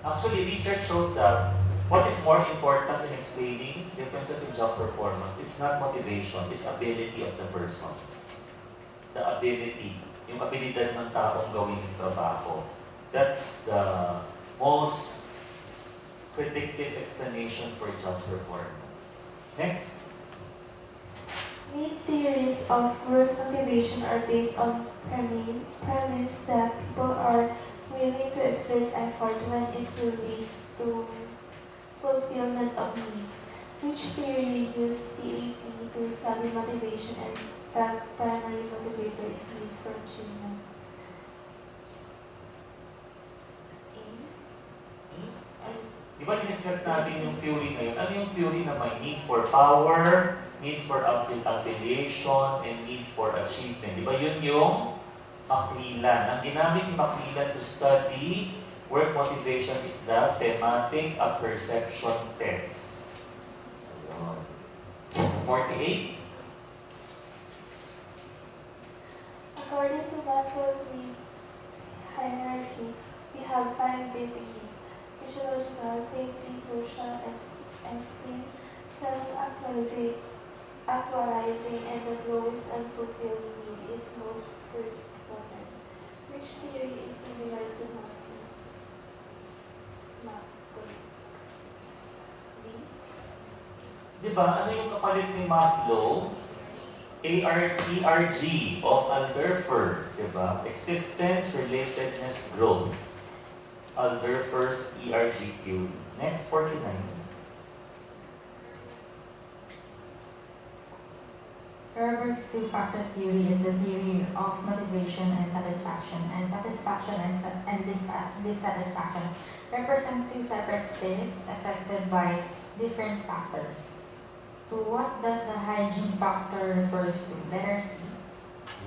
Actually, research shows that what is more important in explaining differences in job performance, it's not motivation, it's ability of the person. The ability, yung abilidad ng taong gawin yung trabaho. That's the most predictive explanation for job performance. Next. Many theories of work motivation are based on premise that people are willing to exert effort when it will lead to fulfillment of needs. Which theory used TAT to study motivation and felt primary motivator is need for achievement? Di ba diniscuss natin yung theory na yun? Ano yung theory na may need for power, need for affiliation, and need for achievement? Di ba yun yung Macmillan? Ang ginamit ni Macmillan to study work motivation is the thematic apperception test. Ayun. 48. According to Maslow's needs hierarchy, we have 5 basic needs: physiological, safety, social, esteem, self-actualizing, and the lowest unfulfilled need is most important. Which theory is similar to Maslow's? Di ba? Ano yung kapalit ni Maslow? ERG of Alderfer. Di ba? Existence, relatedness, growth. Alderfer's ERGQ. Next, 49. Herbert's two-factor theory is the theory of motivation and satisfaction, and satisfaction and dissatisfaction represent two separate states affected by different factors. To what does the hygiene factor refers to? Letter C.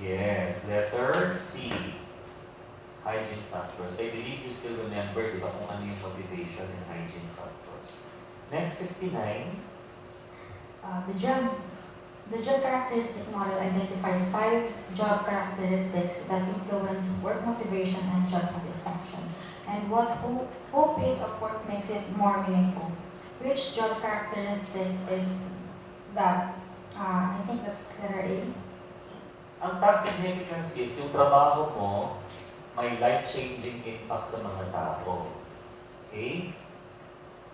Yes, letter C. Hygiene factors. I believe you still remember, di ba, kung ano yung motivation and hygiene factors. Next, 59. The job characteristic model identifies 5 job characteristics that influence work motivation and job satisfaction, and who pace of work makes it more meaningful. Which job characteristic is that? I think that's letter A. Ang task significance is yung trabaho mo may life-changing impact sa mga tao. Okay?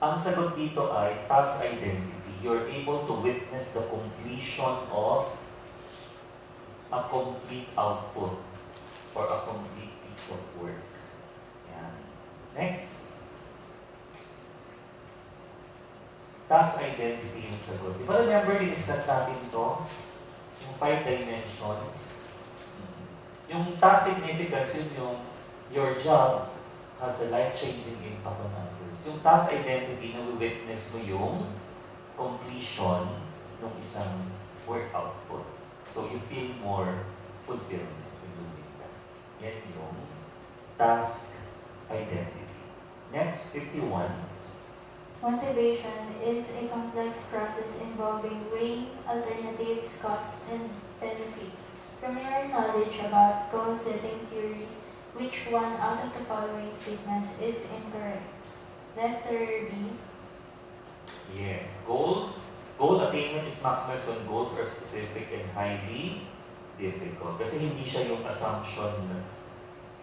Ang sagot dito ay task identity. You're able to witness the completion of a complete output or a complete piece of work. Yan. Next. Task identity yung sagot. Di ba remember, discuss natin ito? Yung 5 dimensions. Yung task significance, yun yung your job has a life-changing impact on others. Yung task identity, na-witness mo yung completion ng isang work output. So you feel more fulfillment in doing that. Yan yung task identity. Next, 51. Motivation is a complex process involving weighing alternatives, costs, and benefits. From your knowledge about goal-setting theory, which one out of the following statements is incorrect? Letter B. Yes. Goal attainment is maximized when goals are specific and highly difficult. Kasi hindi siya yung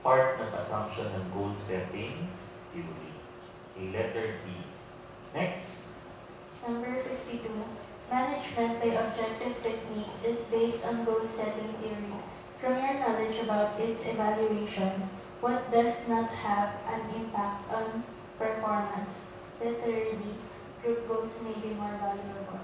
part ng assumption ng goal setting theory. Okay, letter B. Next. Number 52. Management by objective technique is based on goal-setting theory. From your knowledge about its evaluation, what does not have an impact on performance? Literally, group goals may be more valuable.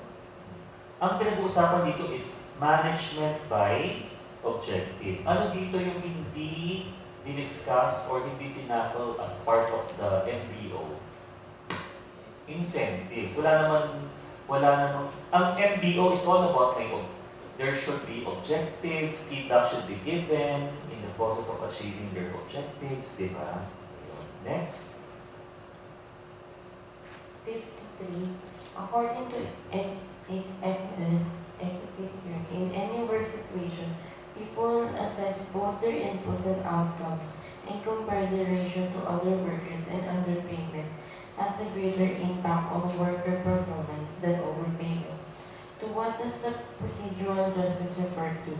Ang pinag-uusapan dito is management by objective. Ano dito yung hindi diniscuss or hindi tinakol as part of the MBO? Incentives. Wala naman. Ang MBO is all about there should be objectives, feedback should be given in the process of achieving their objectives, di ba? Next. 53. According to equity theory, in any work situation, people assess both their inputs and outcomes and compare the ratio to other workers, and underpayment has a greater impact on worker performance than overpayment. To what does the procedural justice refer to?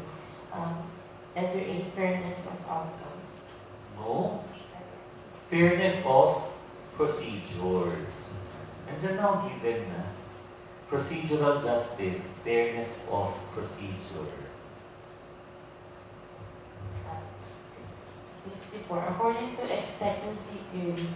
Letter A, fairness of outcomes. No. Fairness of procedures. And they're now given na procedural justice, fairness of procedure. 54. According to expectancy theory,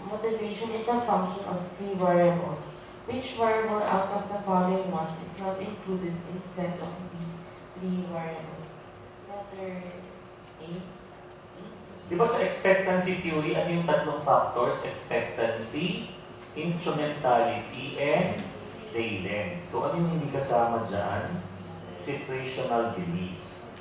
motivation is a function of three variables. Which variable out of the following ones is not included in set of these three variables? Letter A. Di ba sa expectancy theory, ano yung tatlong factors? Expectancy, instrumentality, and valence. So ano yung hindi kasama dyan? Situational beliefs.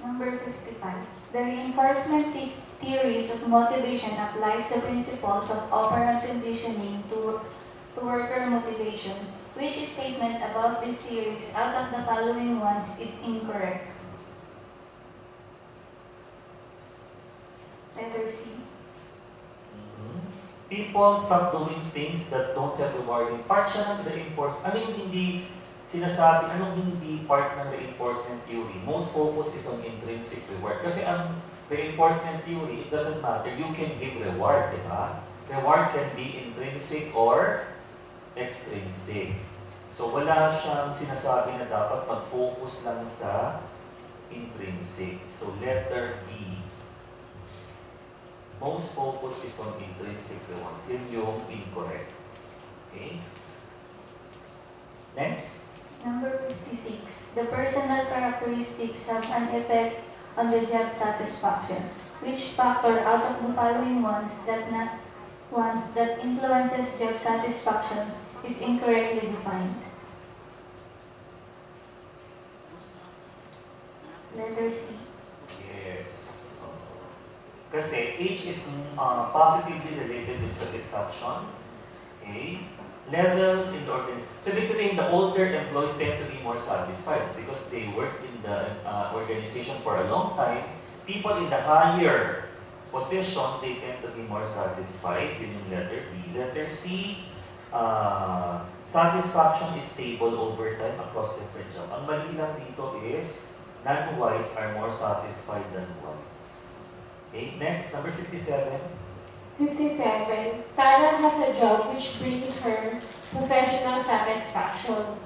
Number 55. The reinforcement theories of motivation applies the principles of operant conditioning to worker motivation. Which statement about these theories out of the following ones is incorrect? Letter C. People stop doing things that don't have rewarding. Part siya ng reinforcement. Ano yung hindi sinasabi, anong hindi part ng reinforcement theory? Most focus is on intrinsic reward. Kasi ang reinforcement theory, it doesn't matter. You can give reward, di ba? Reward can be intrinsic or extrinsic. So wala siyang sinasabi na dapat mag-focus lang sa intrinsic. So letter B. Most focus is on intrinsic rewards. Yun yung incorrect. Okay? Next. Number 56. The personal characteristics have an effect on the job satisfaction. Which factor out of the following ones that influences job satisfaction is incorrectly defined? Letter C. Yes. Kasi age is positively related with satisfaction. Okay? Levels in the organization. So basically, the older employees tend to be more satisfied because they work in the organization for a long time. People in the higher positions, they tend to be more satisfied. Yun yung letter B. Letter C, satisfaction is stable over time across different jobs. Ang mali lang dito is non-whites are more satisfied than whites. Okay, next, number 57. 57. Tara has a job which brings her professional satisfaction.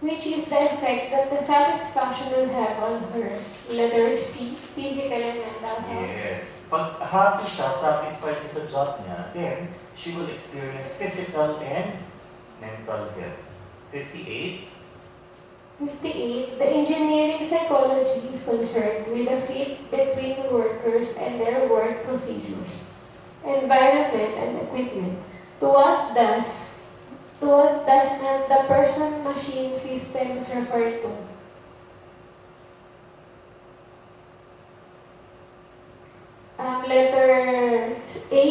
Which is the effect that the satisfaction will have on her? Letter C, physical and mental health. Yes. Pag happy siya, satisfied siya sa job niya, then she will experience physical and mental health. 58. 58. The engineering psychology is concerned with the fit between workers and their work procedures, environment, and equipment. To what does not the person-machine systems refer to? Letter A.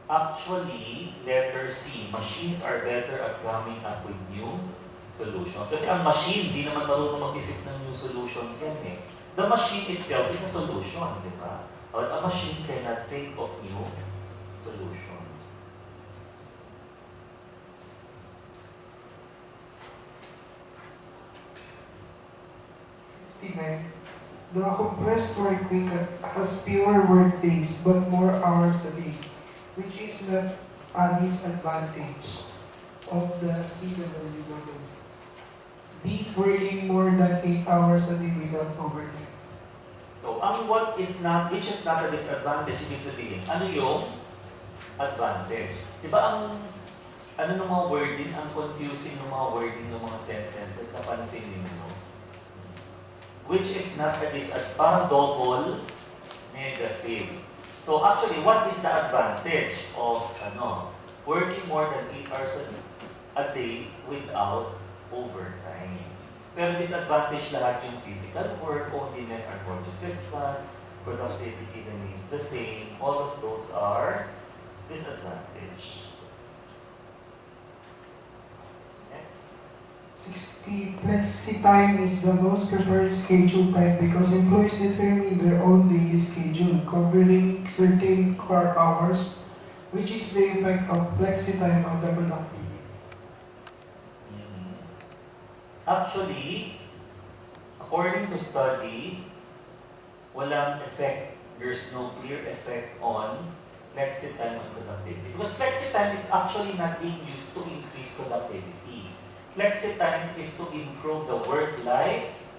Actually, letter C, machines are better at coming up with new solutions. Kasi ang machine, di naman marunong mag-isip ng new solutions yan eh. The machine itself is a solution, di ba? But a machine cannot think of new solution. The compressed work week has fewer work days but more hours a day, which is not a disadvantage of the CWW. B. Working more than 8 hours a day without overtime. So, which is not a disadvantage, ibig sabihin, ano yung advantage? Di ba ng mga wording, ang confusing ng mga wording ng mga sentences, napansin ninyo? Which is not a disadvantage, parang double negative. So actually, what is the advantage of working more than 8 hours a day without overtime? Pero disadvantage lahat yung physical work, only men are more resistant, productivity remains the same. All of those are disadvantage. Next. 60. Flexi time is the most preferred schedule type because employees determine their own daily schedule, covering certain core hours, which is the effect of flexi time on the productivity. Actually, according to study, walang effect. There's no clear effect on flexi time on productivity. Because flexi time is actually not being used to increase productivity. Flexi time is to improve the work-life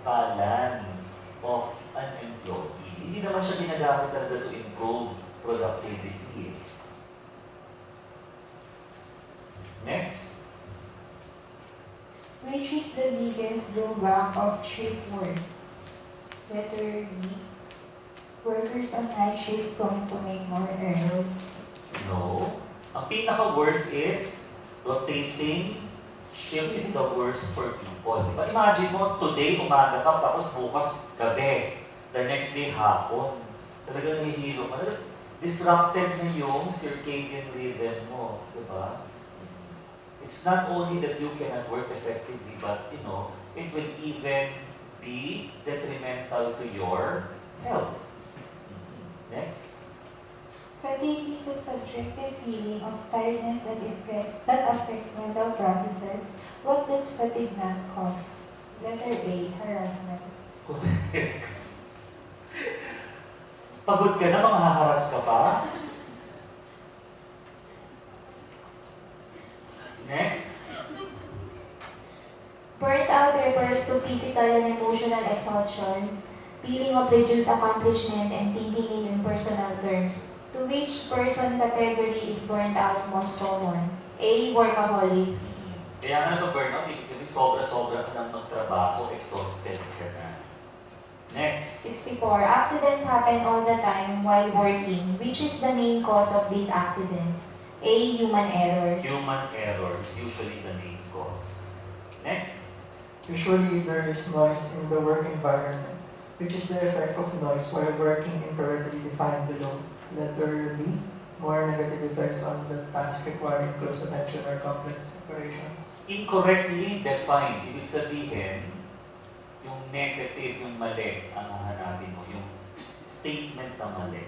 balance of an employee. Hindi naman siya ginagamit talaga to improve productivity. Next. Which is the biggest drawback of shift work? Letter B. Workers on night shift prone to make more errors. No. Ang pinaka-worst is rotating shift is the worst for people. Diba? Imagine mo, today umaga ka, tapos bukas gabi. The next day hapon. Talagang nahihilo ka. Disrupted na yung circadian rhythm mo. Diba? It's not only that you cannot work effectively, but it will even be detrimental to your health. Next. Fatigue is a subjective feeling of tiredness that affects mental processes. What does fatigue not cause? Letter A. Harassment. Pagod ka na, manghaharas ka pa? Next. Burnt out refers to physical and emotional exhaustion, feeling of reduced accomplishment, and thinking in impersonal terms. To which person category is burnt out most common? A. Workaholics. Kaya nga burnout, ibig sabihin sobra-sobra ka nang magtrabaho, exhausted ka na. Next. 64. Accidents happen all the time while working. Which is the main cause of these accidents? A. Human error. Human error is usually the main cause. Next. Usually there is noise in the work environment, which is the effect of noise while working incorrectly defined below. Letter B. More negative effects on the task requiring close attention or complex operations. Incorrectly defined. Ibig sabihin, yung negative, yung mali, ang hahanapin mo. Yung statement na mali.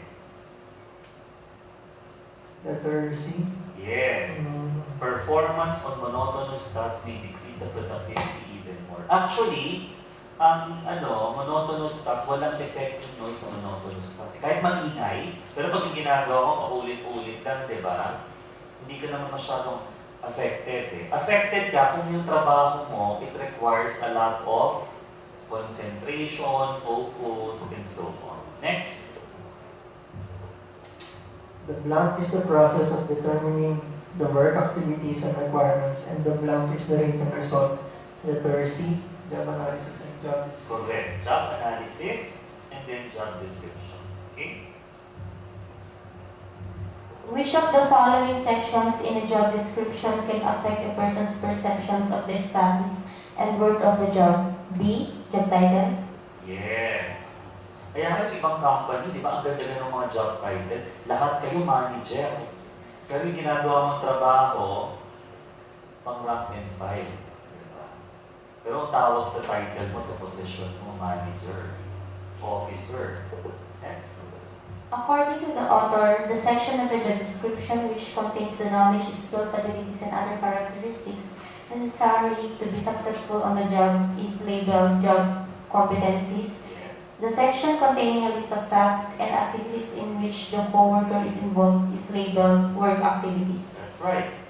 Letter C. Yes. Performance on monotonous tasks may decrease the productivity even more. Actually, ang monotonous task, walang effect yung noise sa monotonous task. Kahit maingay, pero pag yung ginagawa mo, paulit-ulit lang, di ba? Hindi ka naman masyadong affected eh. Affected ka kung yung trabaho mo, it requires a lot of concentration, focus, and so on. Next. The blank is the process of determining the work activities and requirements, and the blank is the written result. Letter C. Job analysis and job description. Correct. Job analysis and then job description. Okay? Which of the following sections in a job description can affect a person's perceptions of the status and worth of a job? B. Job title. Yes. Kaya nga yung ibang company, di ba, ang ganda ng mga job title, lahat kayo manager. Pero yung ginagawa mong trabaho, pang rank and file. Di ba? Pero ang tawag sa title mo, sa position mo, manager, officer. Next. According to the author, the section of the job description which contains the knowledge, skills, abilities, and other characteristics necessary to be successful on the job is labeled job competencies. The section containing a list of tasks and activities in which the coworker is involved is labeled work activities. That's right.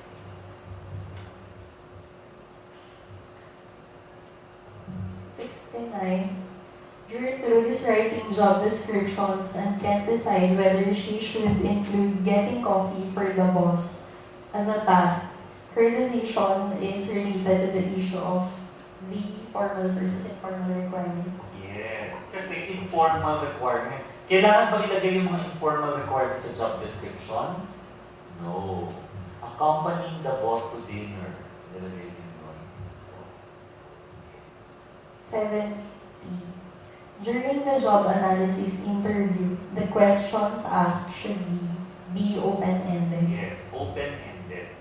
Through this writing job descriptions and can't decide whether she should include getting coffee for the boss as a task. Her decision is related to the issue of the formal versus informal requirements. Yes. Kasi informal requirement. Kailangan ba ilagay yung mga informal requirements sa job description? No. Accompanying the boss to dinner. Ilalagay din doon. 70. During the job analysis interview, the questions asked should be open-ended. Yes, open-ended.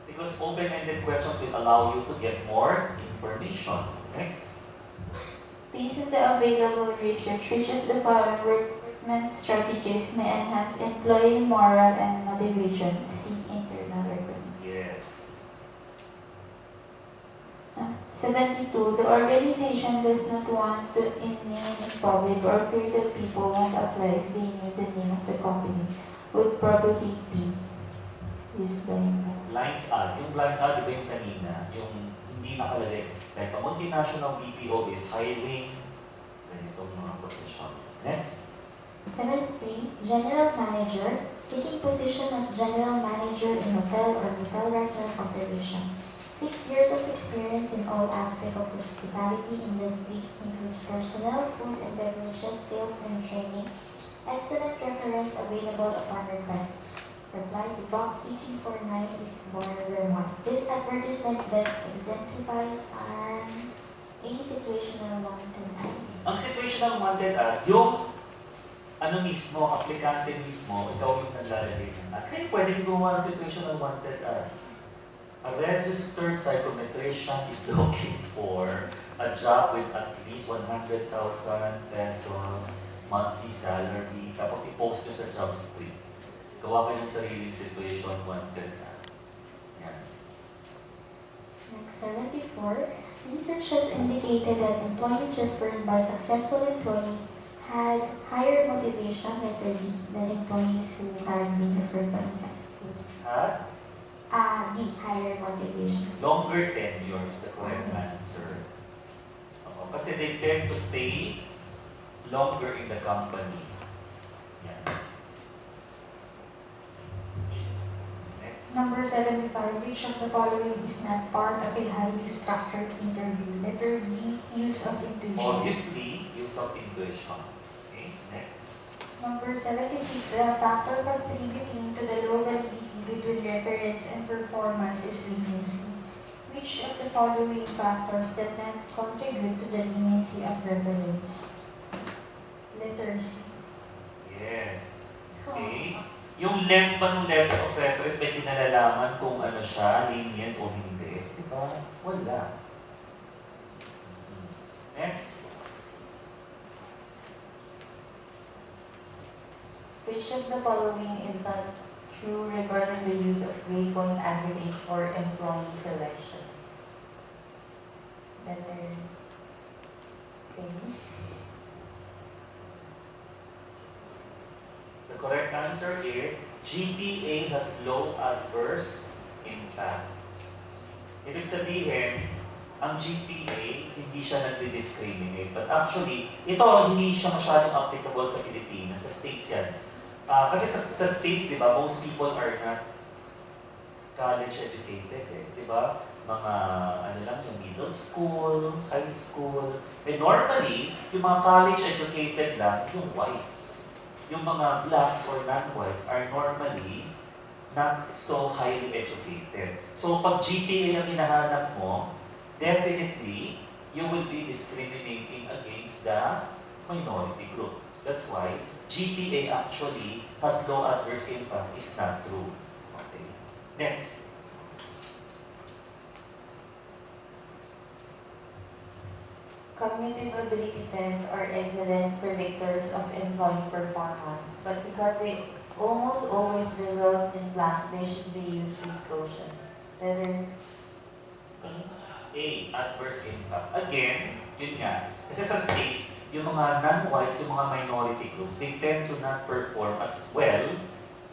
Because open-ended questions will allow you to get more information. Next. Based on the available research, which of the following recruitment strategies may enhance employee morale and motivation? See internal recruitment. Yes. 72. The organization does not want to name in public or fear that people won't apply if they knew the name of the company would probably be used by them. Blind ad. Yung blind ad, di ba yung kanina? Yung hindi nakalagay. Like a multinational BPO is hiring ganitong mga positions. Next. 73. General Manager, seeking position as General Manager in hotel or hotel restaurant operation. 6 years of experience in all aspects of hospitality industry, includes personnel, food and beverages, sales and training. Excellent reference available upon request. Reply to box 1849 is Bonner, Vermont. This advertisement best exemplifies a situational wanted ad. Ang situational wanted ad, yung ano mismo, aplikante mismo, ikaw yung naglalagay ng ad. Kaya pwede gumawa ng situational wanted ad. A registered psychometrician is looking for a job with at least 100,000 pesos monthly salary. Tapos i-post nyo sa job street. Gawa kayo ng sariling situation wanted na. Yan. Next, 74. Research has indicated that employees referred by successful employees had higher motivation, letter D, than employees who had been referred by unsuccessful. At D, higher motivation. longer tenure is the correct answer. Oo, kasi they tend to stay longer in the company. Yan. Next. Number 75, which of the following is not part of a highly structured interview? Letter B, use of intuition. Obviously, use of intuition. Okay, next. Number 76, a factor contributing to the low validity between reference and performance is leniency. Which of the following factors did not contribute to the leniency of reference? Letter C. Yes. Okay. Yung length pa ng letter of reference, may kinalalaman kung ano siya, lenient o hindi. Diba? Wala. Next. Which of the following is not true regarding the use of grade-point aggregate for employee selection? Letter A. The correct answer is GPA has low adverse impact. Ibig sabihin, ang GPA hindi siya nagdi-discriminate. But actually, ito hindi siya masyadong applicable sa Pilipinas. Sa states yan. Kasi sa states, di ba, most people are not college educated, eh, di ba? Mga, ano lang, yung middle school, high school. And normally, yung mga college educated lang, yung whites. Yung mga blacks or non-whites are normally not so highly educated. So, pag GPA ang hinahanap mo, definitely, you will be discriminating against the minority group. That's why GPA actually has low adverse impact is not true. Okay. Next. Cognitive ability tests are excellent predictors of employee performance, but because they almost always result in blank, they should be used with caution. Letter A. A, adverse impact. Again, yun nga. Kasi sa States, yung mga non-whites, yung mga minority groups, they tend to not perform as well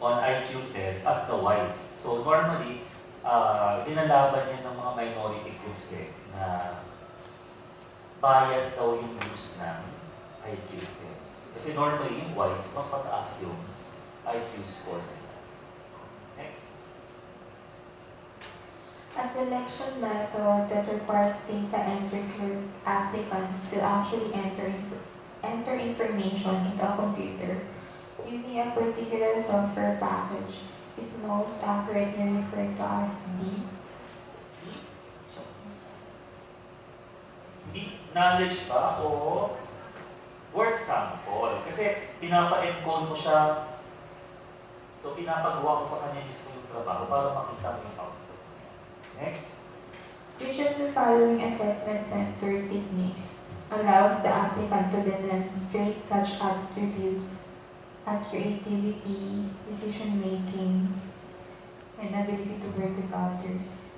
on IQ tests as the whites. So normally, dinalaban yan ng mga minority groups na bias daw yung use ng IQ test. Kasi normally yung whites, mas mataas yung IQ score nila. Next. A selection method that requires data entry for applicants to actually enter information into a computer using a particular software package is most accurately referred to as the Knowledge ba o work sample? Kasi pinapa-encode mo siya. So pinapagawa mo sa kanya mismo yung trabaho para makita mo yung output. Next. Which of the following assessment center techniques allows the applicant to demonstrate such attributes as creativity, decision-making, and ability to work with others?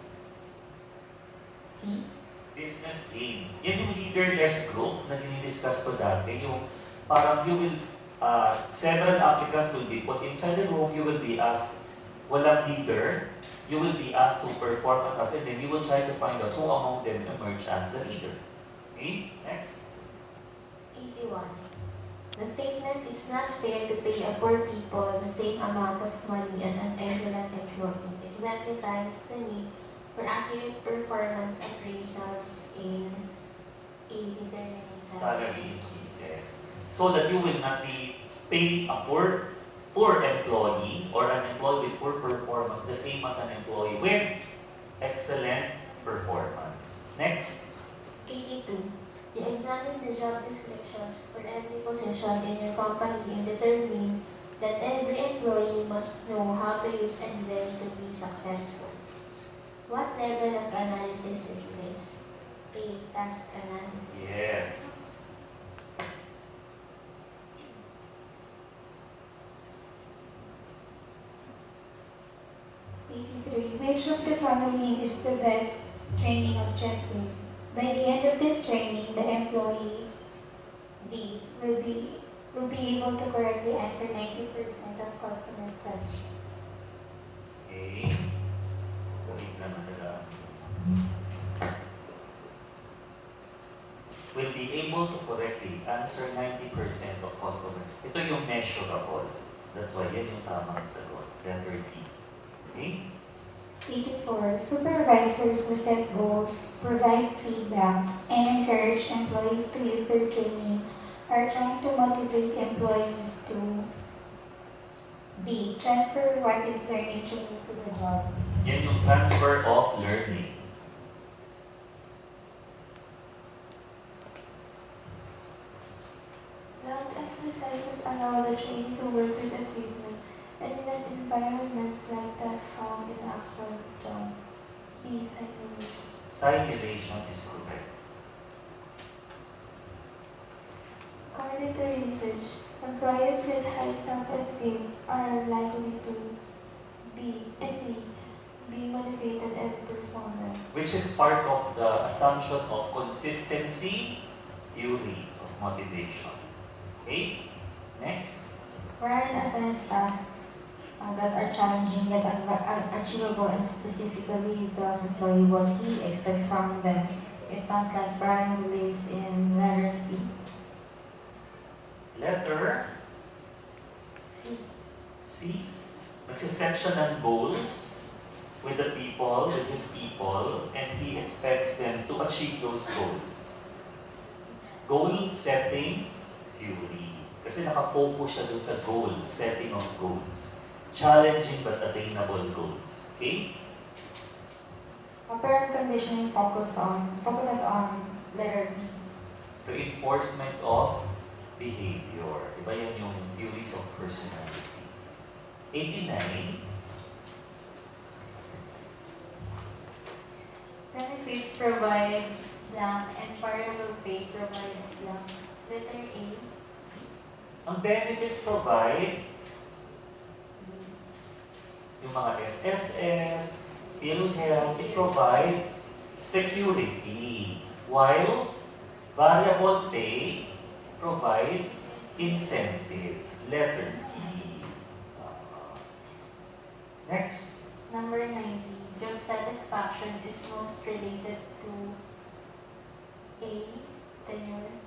C. Business games. Yan yung leaderless group na dinidiscuss ko dati. Yung parang you will, several applicants will be put inside the room, you will be asked, walang leader, you will be asked to perform a task, and then you will try to find out who among them emerge as the leader. Okay? Next. 81. The statement, "It's not fair to pay a poor people the same amount of money as an excellent employee," exemplifies the need for accurate performance appraisals in a determining Salary increases. So that you will not be paying a poor employee or an employee with poor performance the same as an employee with excellent performance. Next. 82. You examine the job descriptions for every position in your company and determine that every employee must know how to use Excel to be successful. What level of analysis is this? A. Task analysis. Yes. Which of the following is the best training objective? By the end of this training, the employee D will be able to correctly answer 90% of customers' questions. Okay. Balik na talaga. Will be able to correctly answer 90% of customer. Ito yung measurable. That's why yan yung tamang sagot. Letter D. Okay? 84. Supervisors who set goals, provide feedback, and encourage employees to use their training are trying to motivate employees to D. Transfer what is learning training to the job. Yan yung transfer of learning. Land exercises allow the trainee to work with equipment and in an environment like that found in an actual job. B. Simulation. Simulation is correct. According to research, employees with high self-esteem are likely to be motivated and performant. Which is part of the assumption of consistency theory of motivation. Okay? Next. Brian assigns tasks that are challenging yet unachievable and specifically does employee what he expects from them. It sounds like Brian believes in letter C. Letter C. C. Magsiset siya ng goals with the people, with his people, and he expects them to achieve those goals. Goal setting theory. Kasi nakafocus siya dun sa goal, setting of goals. Challenging but attainable goals. Okay? Operant conditioning focuses on letter V. Reinforcement of behavior. Iba yan yung theories of personality. 89. Benefits provide blank and variable pay provides blank. Letter A. Ang benefits provide yung mga SSS, PhilHealth, it provides security. While Variable pay provides incentives. Letter E. Next. Number 90. Job satisfaction is most related to A. Tenure.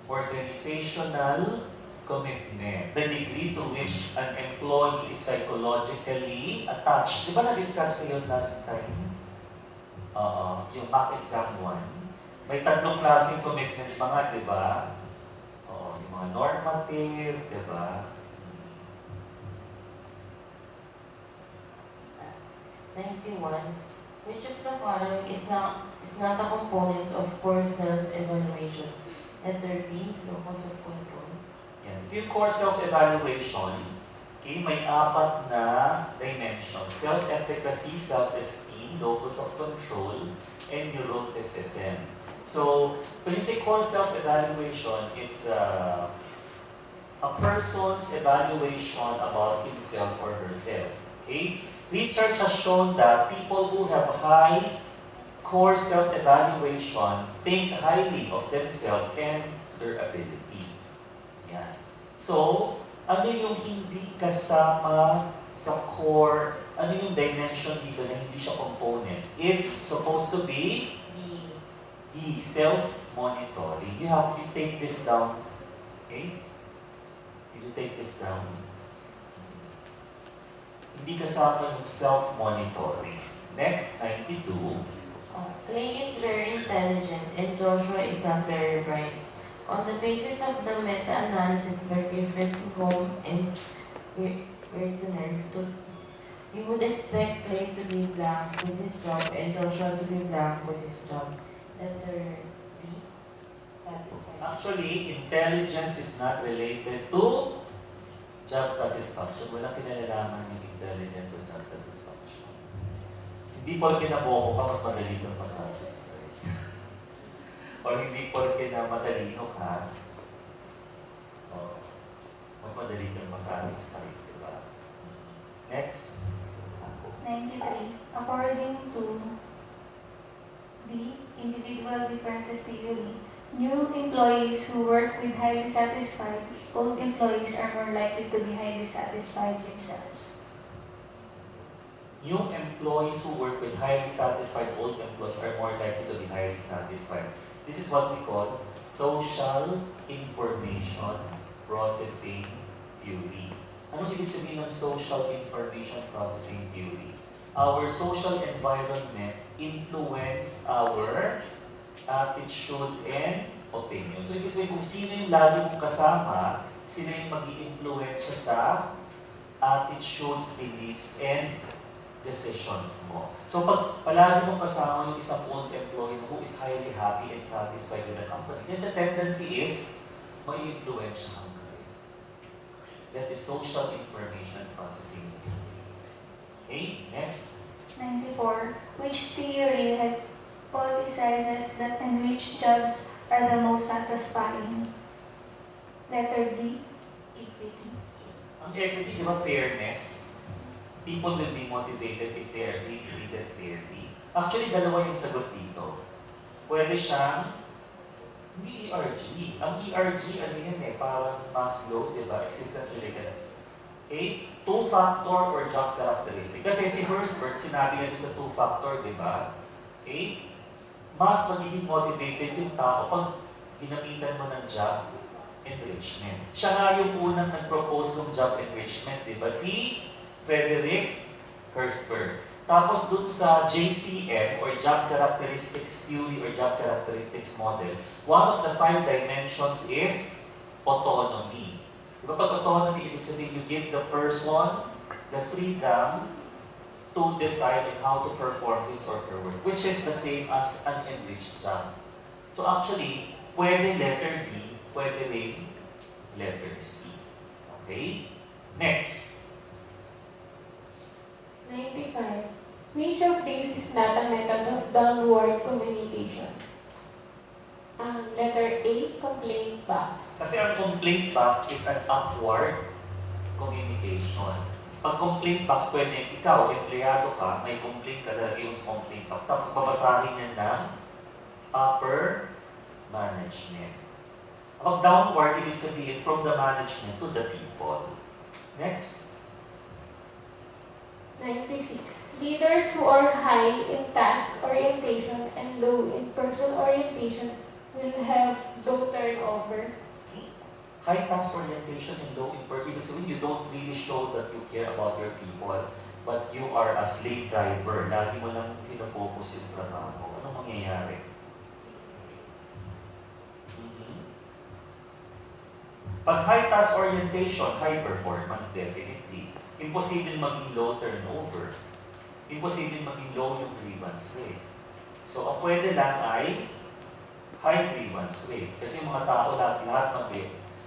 Organizational commitment. The degree to which an employee is psychologically attached. Di ba na-discuss ko yun last time? Yung mock exam 1. May tatlong klaseng commitment mga, di ba? Yung mga normative, di ba? 91. Which of the following is not a component of core self-evaluation? Letter B, locus of control. Yan. Yung core self-evaluation, okay, may 4 na dimensions. Self-efficacy, self-esteem, locus of control, and neuroticism. So, when you say core self-evaluation, it's a person's evaluation about himself or herself. Okay? Research has shown that people who have high core self-evaluation think highly of themselves and their ability. Yan. So, ano yung hindi kasama sa core, ano yung dimension dito na hindi siya component? It's supposed to be the self-monitoring. You take this down. Okay? If you take this down, hindi kasama yung self-monitoring. Next, 92. Clay is very intelligent and Joshua is not very bright. On the basis of the meta-analysis by Griffith, Home, and Gardner, you would expect Clay to be blank with his job and Joshua to be blank with his job. Letter B, satisfied. Actually, intelligence is not related to job satisfaction. Walang kinalalaman yung intelligence at job satisfaction. Hindi porke nabobo ka, mas madali kang masatisfy. Or hindi porke na matalino ka, mas madali kang masatisfy, di ba? Next. 93. According to B. Individual differences theory, new employees who work with highly satisfied old employees are more likely to be highly satisfied themselves. New employees who work with highly satisfied old employees are more likely to be highly satisfied. This is what we call social information processing theory. Anong ibig sabihin ng social information processing theory? Our social environment influence our attitude and opinion. So ibig sabihin kung sino yung lagi mong kasama, sino yung mag-i-influensya sa attitudes, beliefs, and decisions mo. So pag palagi mong kasama yung isang old employee who is highly happy and satisfied with the company, then the tendency is mai-influensya kang kayo. That is social information processing theory. Okay, next. 94. Which theory hypothesizes that enriched jobs are the most satisfying? Letter D. Equity. Ang equity, di ba fairness? People will be motivated if they are being treated fairly. Actually, dalawa yung sagot dito. Pwede siyang hindi ERG. Ang ERG, ano yan parang Maslow's, di ba? Existence related. Okay? Two-factor or job characteristic. Kasi si Herzberg, sinabi niya sa two-factor, di ba? Okay? Mas magiging motivated yung tao pag ginamitan mo ng job enrichment. Siya nga yung unang nag-propose ng job enrichment, di ba? Si Frederick Herzberg. Tapos dun sa JCM or Job Characteristics Theory or Job Characteristics Model, one of the 5 dimensions is autonomy. Diba pag autonomy, ibig sabihin you give the person the freedom to decide on how to perform his or her work, which is the same as an enriched job. So actually, pwede letter B, pwede rin letter C. Okay? Next. 95. Which of these is not a method of downward communication? Letter A, complaint box. Kasi ang complaint box is an upward communication. Pag complaint box, pwede ikaw, empleyado ka, may complaint ka, lalagay mo sa complaint box. Tapos babasahin niya ng upper management. Kapag downward, ibig sabihin from the management to the people. Next. 96. Leaders who are high in task orientation and low in person orientation will have low turnover. High task orientation and low in person, ibig sabihin you don't really show that you care about your people, but you are a slave driver. Lagi mo lang pinafocus yung trabaho. Anong mangyayari? Pag high task orientation, high performance definitely. Imposible maging low turnover. Imposible maging low yung grievance rate. So, ang pwede lang ay high grievance rate. Kasi mga tao lahat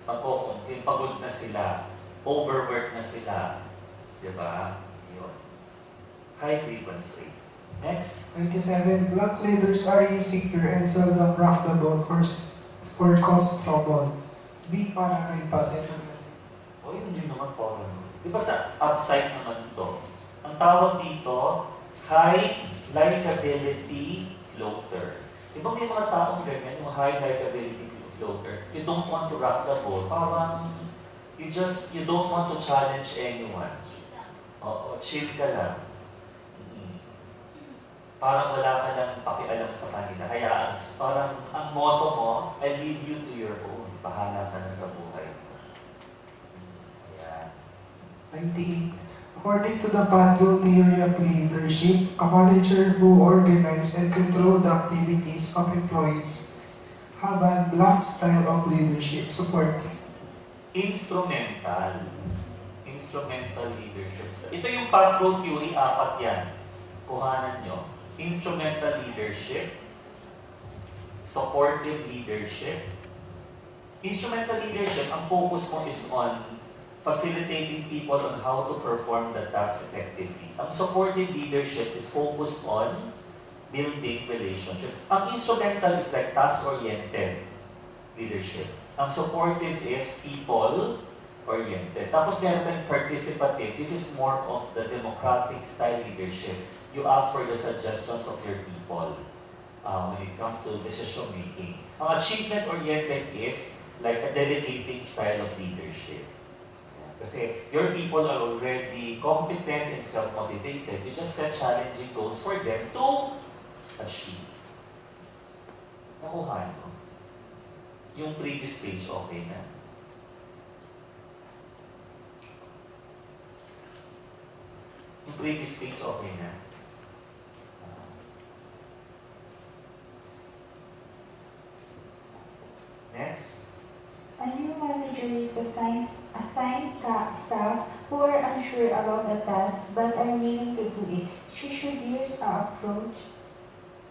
magko-complain, pagod na sila, overwork na sila. Diba? Yun. High grievance rate. Next. 27. Black leaders are insecure and seldom rock the boat for cause trouble. B para kay passenger. O yun din naman po. Di ba sa outside naman ito? Ang tawag dito, high likability floater. Di ba may mga taong ganyan, yung high likability floater, you don't want to rock the boat, parang you don't want to challenge anyone. Oo, chill ka lang. Parang wala ka lang pakialam sa kanila. Kaya parang ang motto mo, I leave you to your own. Bahala ka na sa buhay mo. Ayan. 98. According to the Padua theory of leadership, a manager who organizes and controls the activities of employees have a black style of leadership support. Instrumental. Instrumental leadership. Ito yung Padua theory, 4 yan. Kuhanan nyo. Instrumental leadership, supportive leadership. Instrumental leadership, ang focus mo is on facilitating people on how to perform the task effectively. Ang supportive leadership is focused on building relationship. Ang instrumental is like task-oriented leadership. Ang supportive is people-oriented. Tapos meron tayong participative. This is more of the democratic style leadership. You ask for the suggestions of your people when it comes to decision making. Ang achievement-oriented is like a delegating style of leadership. Kasi your people are already competent and self-motivated. You just set challenging goals for them to achieve. Nakuha nyo? Yung previous page, okay na? Yung previous page, okay na? Next. A new manager is assigned staff who are unsure about the task but are willing to do it. She should use an approach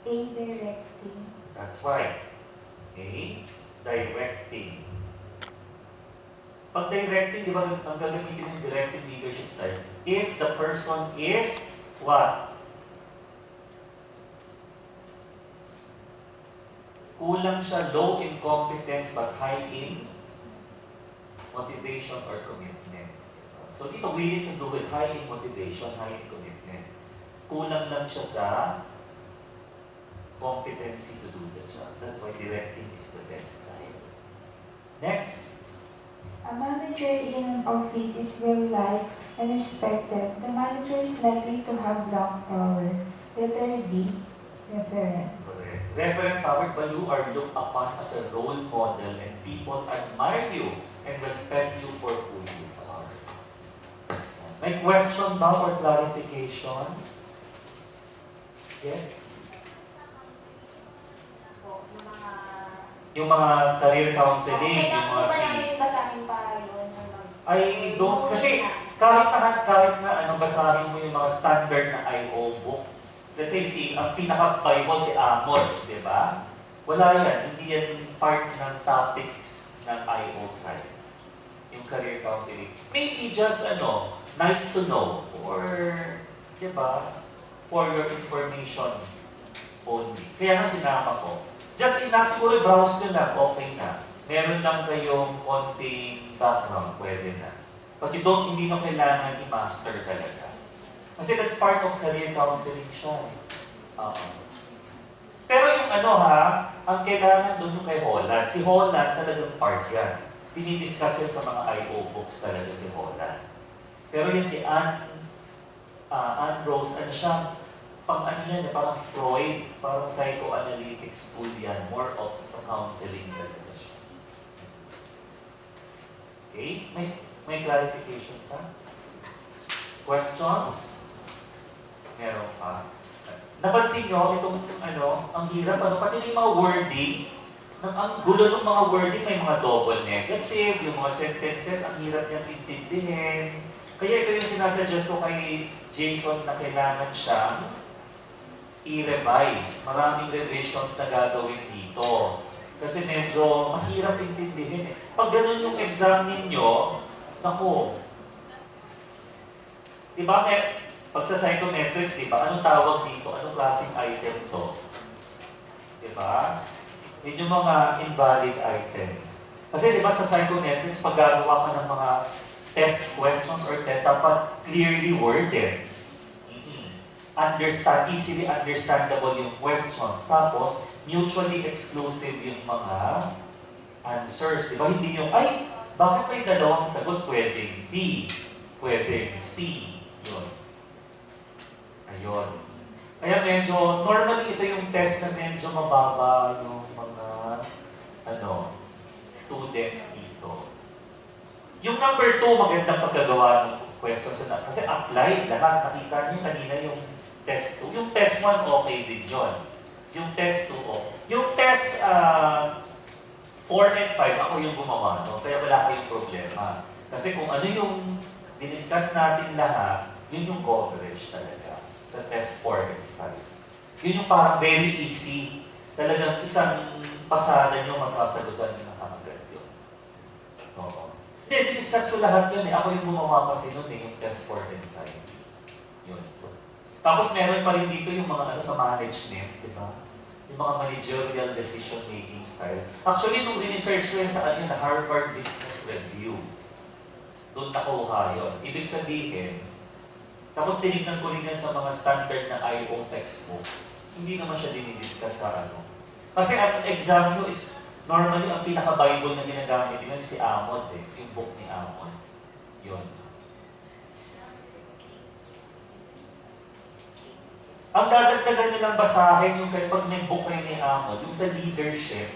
A. Directing. That's right. A. Directing. Pag directing, di ba, ang gagamitin ng directing leadership style, if the person is what? Kulang siya, low in competence but high in motivation or commitment. So dito, willing to do it, high in motivation, high in commitment. Kulang lang siya sa competency to do the job. That's why directing is the best style. Next. A manager in an office is well liked and respected. The manager is likely to have long power. Letter D. Referent. Correct. Referent power, but you are looked upon as a role model and people admire you and respect you for who you are. May question ba or clarification? Yes? Yung mga career counseling, yung mga basahin pa yun. I don't, kasi kahit na basahin mo yung mga standard na IO book, let's say, ang pinaka-Bible si Amor, di ba? Wala yan, hindi yan part ng topics ng IO side, yung career counseling. Maybe just, nice to know, or, di ba, for your information only. Kaya nga sinama ko. Just enough, siguro browse nyo lang, okay na. Meron lang kayong konting background, pwede na. But hindi nyo kailangan i-master talaga. Kasi that's part of career counseling siya. Pero yung ano ha, ang kailangan doon yung kay Holland. Si Holland talagang part yan. Dinidiscuss yan sa mga IO books talaga si Holland. Pero yan si Anne Rose, ano siya, pang ano yan, parang Freud, parang psychoanalytic school yan, more of sa counseling talaga siya. Okay? May clarification pa? Questions? Meron pa. Napansin nyo, itong ano, ang hirap, pati yung mga wording, ang gulo ng mga wording, may mga double negative, yung mga sentences, ang hirap niyang intindihin. Kaya ito yung sinasuggest ko kay Jason na kailangan siyang i-revise. Maraming revisions na gagawin dito. Kasi medyo mahirap intindihin eh. Pag ganun yung exam ninyo, naku. Diba, pag sa psychometrics, diba, anong tawag dito? Anong klaseng item to? Diba? Yun yung mga invalid items. Kasi diba sa psychometrics, pag gagawa ka ng mga test questions or test, dapat clearly worded. Easily understandable yung questions. Tapos, mutually exclusive yung mga answers. Diba? Hindi yung, ay, bakit may dalawang sagot? Pwedeng B, pwedeng C. Yun. Ayun. Kaya medyo, normally ito yung test na medyo mababa yung mga, students dito. Yung number 2, magandang paggagawa ng questions na, kasi applied lahat. Nakita niyo kanina yung test 2. Yung test 1, okay din yun. Yung test 2, okay. Yung test 4 and 5, ako yung gumawa, no? Kaya wala kayong problema. Kasi kung ano yung diniscuss natin lahat, yun yung coverage talaga sa test 4 and 5. Yun yung parang very easy. Talagang isang pasada nyo masasagutan nyo na kaagad yun. Oo. Hindi, diniscuss ko lahat yun eh. Ako yung gumawa kasi nun eh, yung test 4 and 5. Yun. Tapos meron pa rin dito yung mga sa management, di ba? Yung mga managerial decision-making style. Actually, nung research ko yan sa na Harvard Business Review, doon nakuha yun. Ibig sabihin, tapos tinignan ko rin yan sa mga standard na IO textbook, hindi naman siya dinidiscuss sa Kasi ang exam nyo is, normally, ang pinaka-Bible na ginagamit nila si Amod eh, yung book ni Amod. Yun. Ang dadagdagan nyo lang basahin yung pag may book kayo ni Amod, yung sa leadership,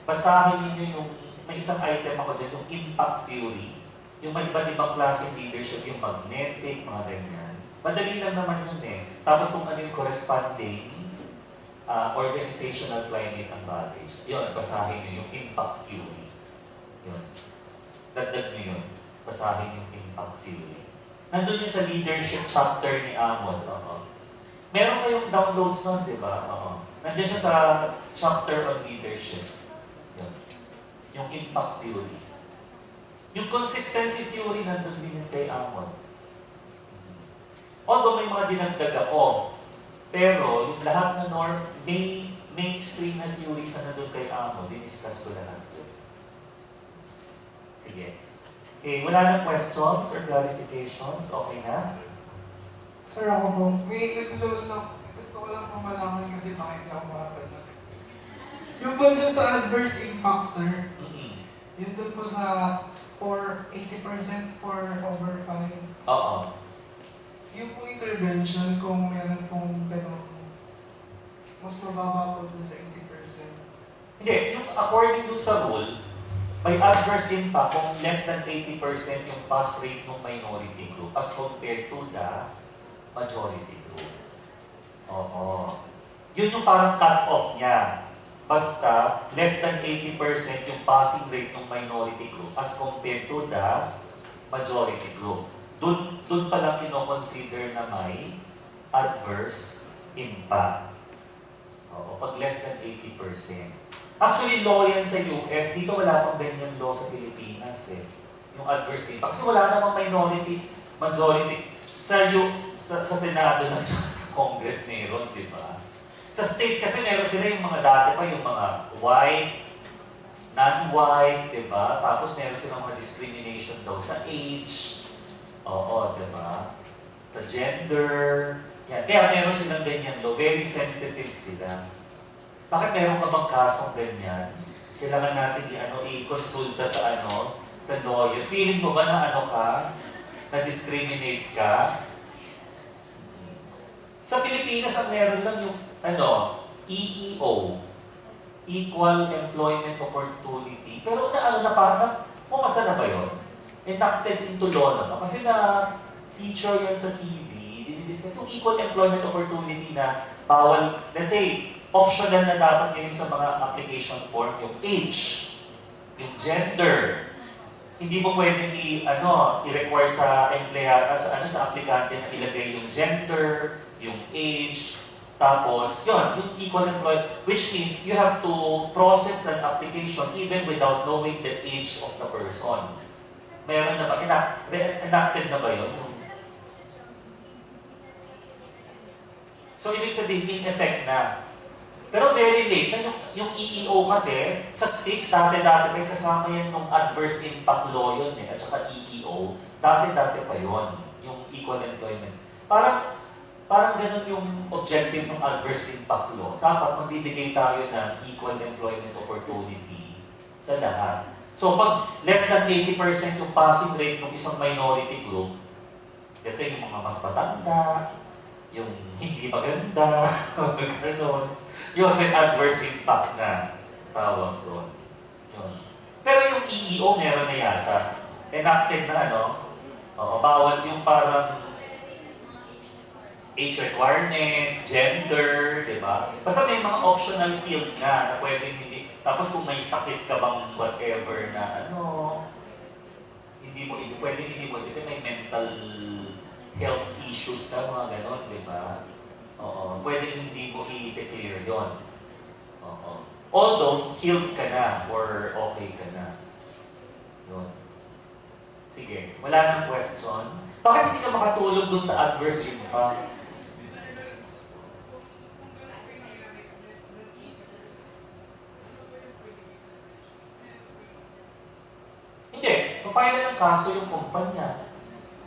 basahin niyo yung, may isang item ako dyan, yung impact theory, yung may iba't ibang klaseng leadership, yung magnetic, mga ganyan. Madali lang naman yun eh. Tapos kung ano yung corresponding organizational climate and values. Yun, basahin nyo yung impact theory. Yun. Dagdag nyo yun. Basahin yung impact theory. Nandun yung sa leadership chapter ni Amod. Meron kayong downloads nun, di ba? Nandiyan siya sa chapter on leadership. Yun. Yung impact theory. Yung consistency theory nandun din yung kay Amod. Although may mga dinagdag ako, pero yung lahat na mainstream na theories na nandun kay Amod, diniscuss ko lahat yun. Sige. Okay, wala nang questions or clarifications? Okay na? Sir, ako po, may nagulol lang. Gusto ko lang pamalaman kasi bakit ako makatanong. Yung ba doon sa adverse impact, sir? Yun doon po sa 80% for over 5. Oo. Yung po intervention, kung meron pong gano'n, mas mababa po doon sa 80%. Hindi, yung according dun sa rule, may adverse impact kung less than 80% yung pass rate ng minority group as compared to the majority group. Oo. Yun yung parang cut-off niya. Basta, less than 80% yung passing rate ng minority group as compared to the majority group. Doon pa lang kinoconsider na may adverse impact. Oo, pag less than 80%. Actually, law yan sa US. Dito wala pang ganyan law sa Pilipinas eh. Yung adverse impact. Kasi wala namang majority. Sa Senado na sa Congress meron, di ba? Sa states kasi meron sila yung mga dati pa, yung mga white, non-white, di ba? Tapos meron silang mga discrimination daw sa age. Oo, di ba? Sa gender. Yan. Kaya meron silang ganyan law. Very sensitive sila. Bakit meron ka bang kasong ganyan? Kailangan natin i-consulta sa sa lawyer. Feeling mo ba na na-discriminate ka? Sa Pilipinas, ang meron lang yung EEO, Equal Employment Opportunity. Pero na parang pumasa na ba yun? Enacted into law na. Kasi na-feature yan sa TV, dinidiscuss yung equal employment opportunity na bawal, let's say, optional na dapat ngayon sa mga application form yung age, yung gender. Hindi mo pwedeng i-require sa empleyado, sa aplikante na ilagay yung gender, yung age, tapos yung equal employment, which means you have to process that application even without knowing the age of the person. Meron na ba? Enacted na ba yun? So, ibig sabihin, in effect na. Pero very late na yung EEO kasi, sa 6, dati may kasama yan nung adverse impact law yun at saka EEO, dati pa yun, yung equal employment. Parang ganun yung objective ng adverse impact law. Dapat magbibigay tayo ng equal employment opportunity sa lahat. So pag less than 80% yung passing rate ng isang minority group, let's say yung mga mas matanda, yung hindi maganda, gano'n, yun, may adverse impact na tawag doon. Yun. Pero yung EEO meron na yata. Enacted na bawal yung parang age requirement, gender, di ba? Basta may mga optional field na pwedeng hindi. Tapos kung may sakit ka bang whatever na pwedeng hindi mo, may mental health issues na mga ganon, di ba? Oo. Pwedeng hindi mo i-declare yun. Oo. Although, healed ka na or okay ka na. Yun. Sige, wala nang question. Bakit hindi ka makatulog dun sa adverse impact? Hindi. Pa-file ng kaso yung kumpanya.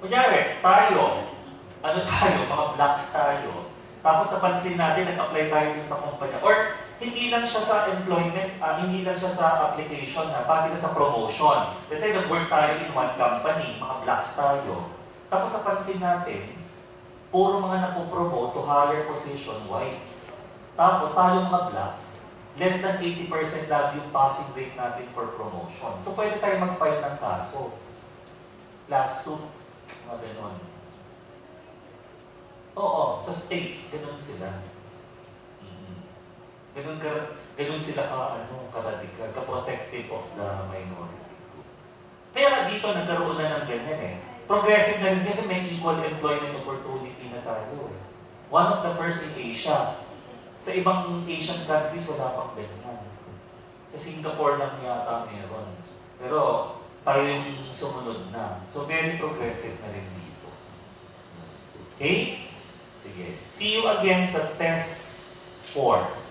Kunyari, tayo, mga blacks tayo. Tapos napansin natin, nag-apply tayo dun sa kumpanya. Or, hindi lang siya sa employment, hindi lang siya sa application, pati na sa promotion. Let's say, nag-work tayo in one company, mga blacks tayo. Tapos napansin natin, puro mga napopromote to higher position whites. Tapos tayo mga blacks, less than 80% lagi yung passing rate natin for promotion. So pwede tayo mag-file ng kaso. Class 2, mga ganon. Oo, sa states, ganon sila. Ganon sila ka-radical, ka-protective of the minority. Kaya nga dito nagkaroon na ng ganyan Progressive na rin kasi may equal employment opportunity na tayo One of the first in Asia. Sa ibang Asian countries, wala pang ganyan. Sa Singapore lang yata meron. Pero tayo yung sumunod na. So very progressive na rin dito. Okay? Sige. See you again sa test 4.